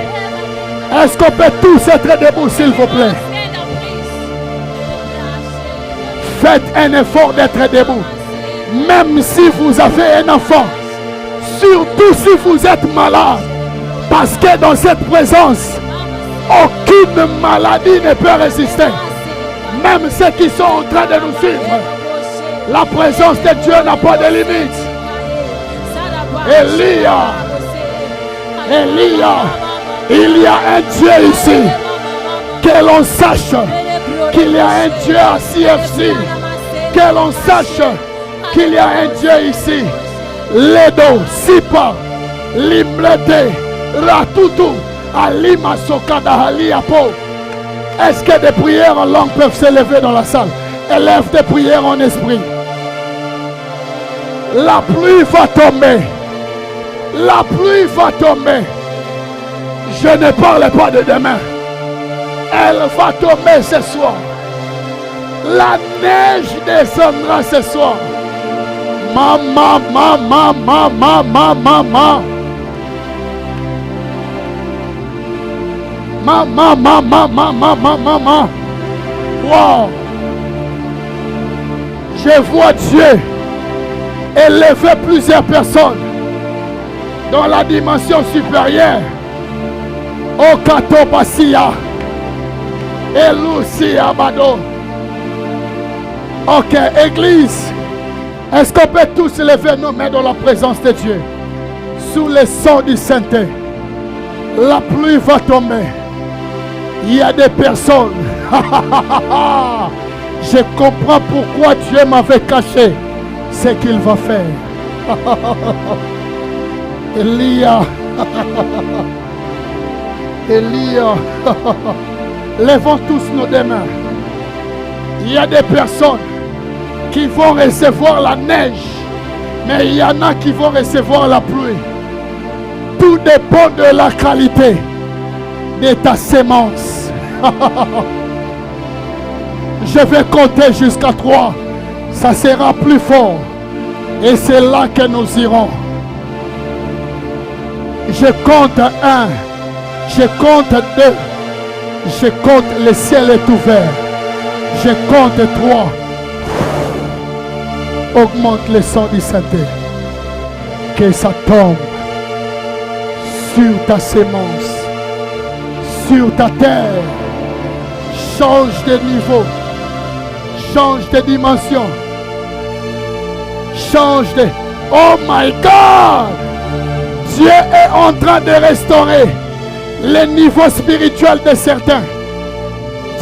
[SPEAKER 1] Est-ce qu'on peut tous être debout, s'il vous plaît? Faites un effort d'être debout. Même si vous avez un enfant. Surtout si vous êtes malade. Parce que dans cette présence, aucune maladie ne peut résister. Même ceux qui sont en train de nous suivre. La présence de Dieu n'a pas de limite. Elia. Elia. Il y a un Dieu ici. Que l'on sache qu'il y a un Dieu à CFC. Que l'on sache qu'il y a un Dieu ici. Ledo, Sipa, Limlete, Ratutu, Alima Sokada Haliapo. Est-ce que des prières en langue peuvent s'élever dans la salle? Élève des prières en esprit. La pluie va tomber. La pluie va tomber. Je ne parle pas de demain. Elle va tomber ce soir. La neige descendra ce soir. Maman, maman, maman, maman, maman. Maman, maman, maman, maman, maman. Wow. Je vois Dieu élever plusieurs personnes dans la dimension supérieure. Okato Basia. Elucia Bado. Ok, Église. Est-ce qu'on peut tous lever nos mains dans la présence de Dieu? Sous le sang du Saint-Esprit. La pluie va tomber. Il y a des personnes. Je comprends pourquoi Dieu m'avait caché ce qu'il va faire. Elia. Elia. Levons tous nos deux mains. Il y a des personnes qui vont recevoir la neige, mais il y en a qui vont recevoir la pluie. Tout dépend de la qualité de ta sémence. Je vais compter jusqu'à 3. Ça sera plus fort. Et c'est là que nous irons. Je compte 1. Je compte 2. Je compte, le ciel est ouvert. Je compte 3. Augmente le sang du Saint-Esprit. Que ça tombe sur ta sémence, sur ta terre. Change de niveau. Change de dimension. Change de... Oh my God! Dieu est en train de restaurer les niveaux spirituels de certains.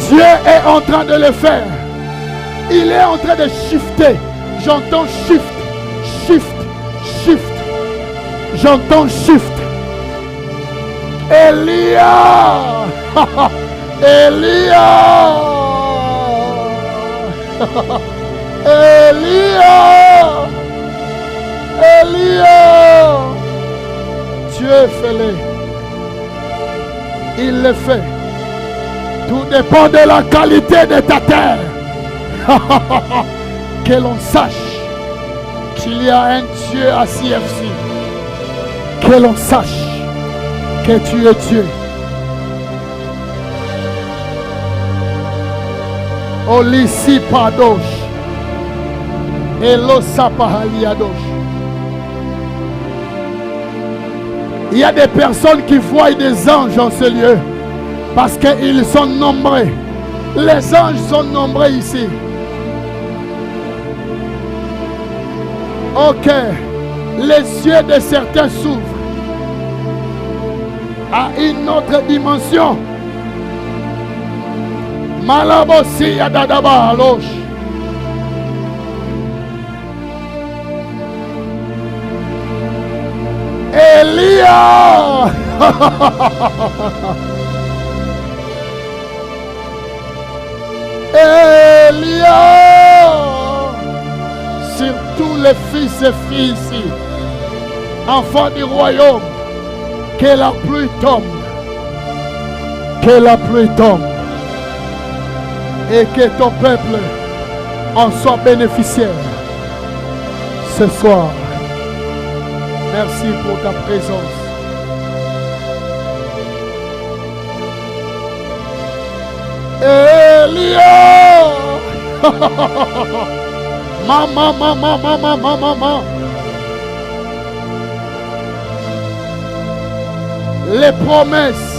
[SPEAKER 1] Dieu est en train de le faire. Il est en train de shifter. J'entends shift, shift, shift. J'entends shift. Elia! Elia! Elia! Elia! Dieu fait-le. Il le fait. Tout dépend de la qualité de ta terre. Que l'on sache qu'il y a un Dieu à CFC. Que l'on sache que tu es Dieu. Olisi padosh. Elosapahaliadosh. Il y a des personnes qui voient des anges en ce lieu parce qu'ils sont nombreux. Les anges sont nombreux ici. Ok, les yeux de certains s'ouvrent à une autre dimension. Malabosi Adadaba Alosh. Elia. Elia. Sur tous les fils et filles ici, enfants du royaume, que la pluie tombe. Que la pluie tombe. Et que ton peuple en soit bénéficiaire ce soir. Merci pour ta présence. Elia. Maman. Les promesses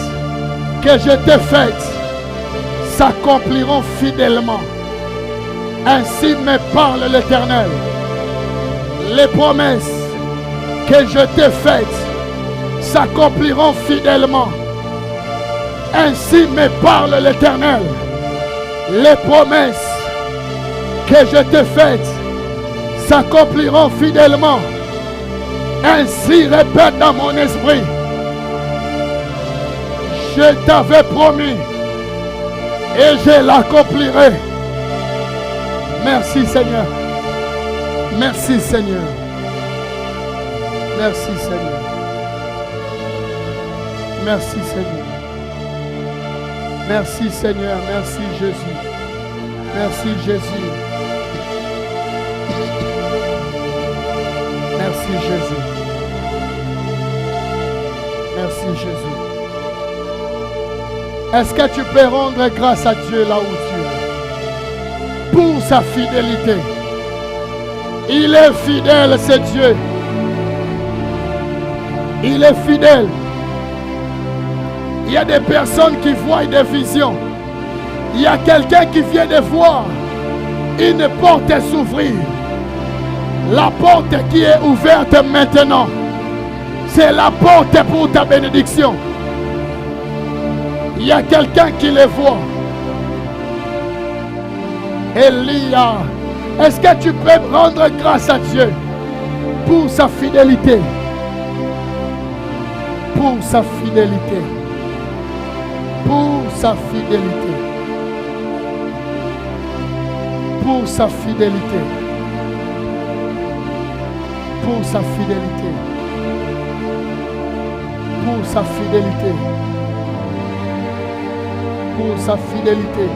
[SPEAKER 1] que je t'ai faites s'accompliront fidèlement. Ainsi me parle l'Éternel. Les promesses que je t'ai faites s'accompliront fidèlement. Ainsi me parle l'Éternel. Les promesses que je t'ai faites s'accompliront fidèlement. Ainsi répète dans mon esprit. Je t'avais promis et je l'accomplirai. Merci Seigneur. Merci Seigneur. Merci Seigneur. Merci Seigneur. Merci Seigneur. Merci Jésus. Merci Jésus. Merci Jésus. Merci Jésus. Est-ce que tu peux rendre grâce à Dieu là où tu es pour sa fidélité? Il est fidèle, c'est Dieu. Il est fidèle. Il y a des personnes qui voient des visions. Il y a quelqu'un qui vient de voir une porte s'ouvrir. La porte qui est ouverte maintenant, c'est la porte pour ta bénédiction. Il y a quelqu'un qui les voit. Elia, est-ce que tu peux rendre grâce à Dieu pour sa fidélité? Pour sa fidélité. Pour sa fidélité. Pour sa fidélité. Pour sa fidélité. Pour sa fidélité. Pour sa fidélité.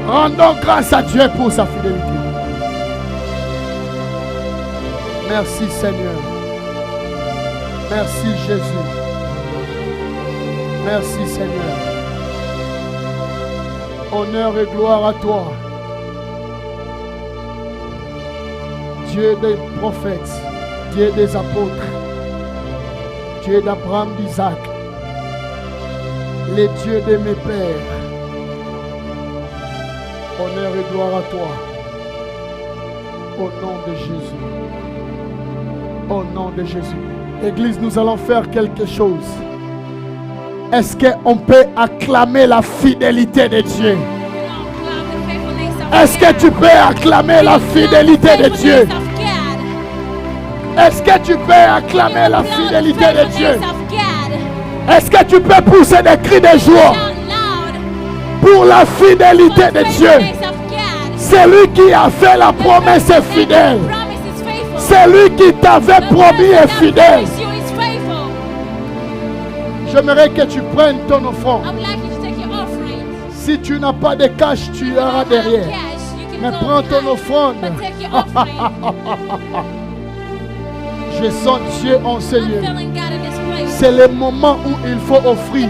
[SPEAKER 1] Rendons grâce à Dieu pour sa fidélité. Merci Seigneur. Merci Jésus. Merci Seigneur. Honneur et gloire à toi. Dieu des prophètes, Dieu des apôtres, Dieu d'Abraham, d'Isaac, les dieux de mes pères. Honneur et gloire à toi. Au nom de Jésus. Au nom de Jésus. Église, nous allons faire quelque chose. Est-ce qu'on peut acclamer la fidélité de Dieu? Est-ce que tu peux acclamer la fidélité de Dieu? Est-ce que tu peux acclamer la fidélité de Dieu? Est-ce que tu peux pousser des cris de joie pour la fidélité de Dieu? Celui qui a fait la promesse est fidèle. Celui qui t'avait promis est fidèle. J'aimerais que tu prennes ton offrande. Si tu n'as pas de cash, tu auras derrière. Mais prends ton offrande. Je sens Dieu enseigner. C'est le moment où il faut offrir.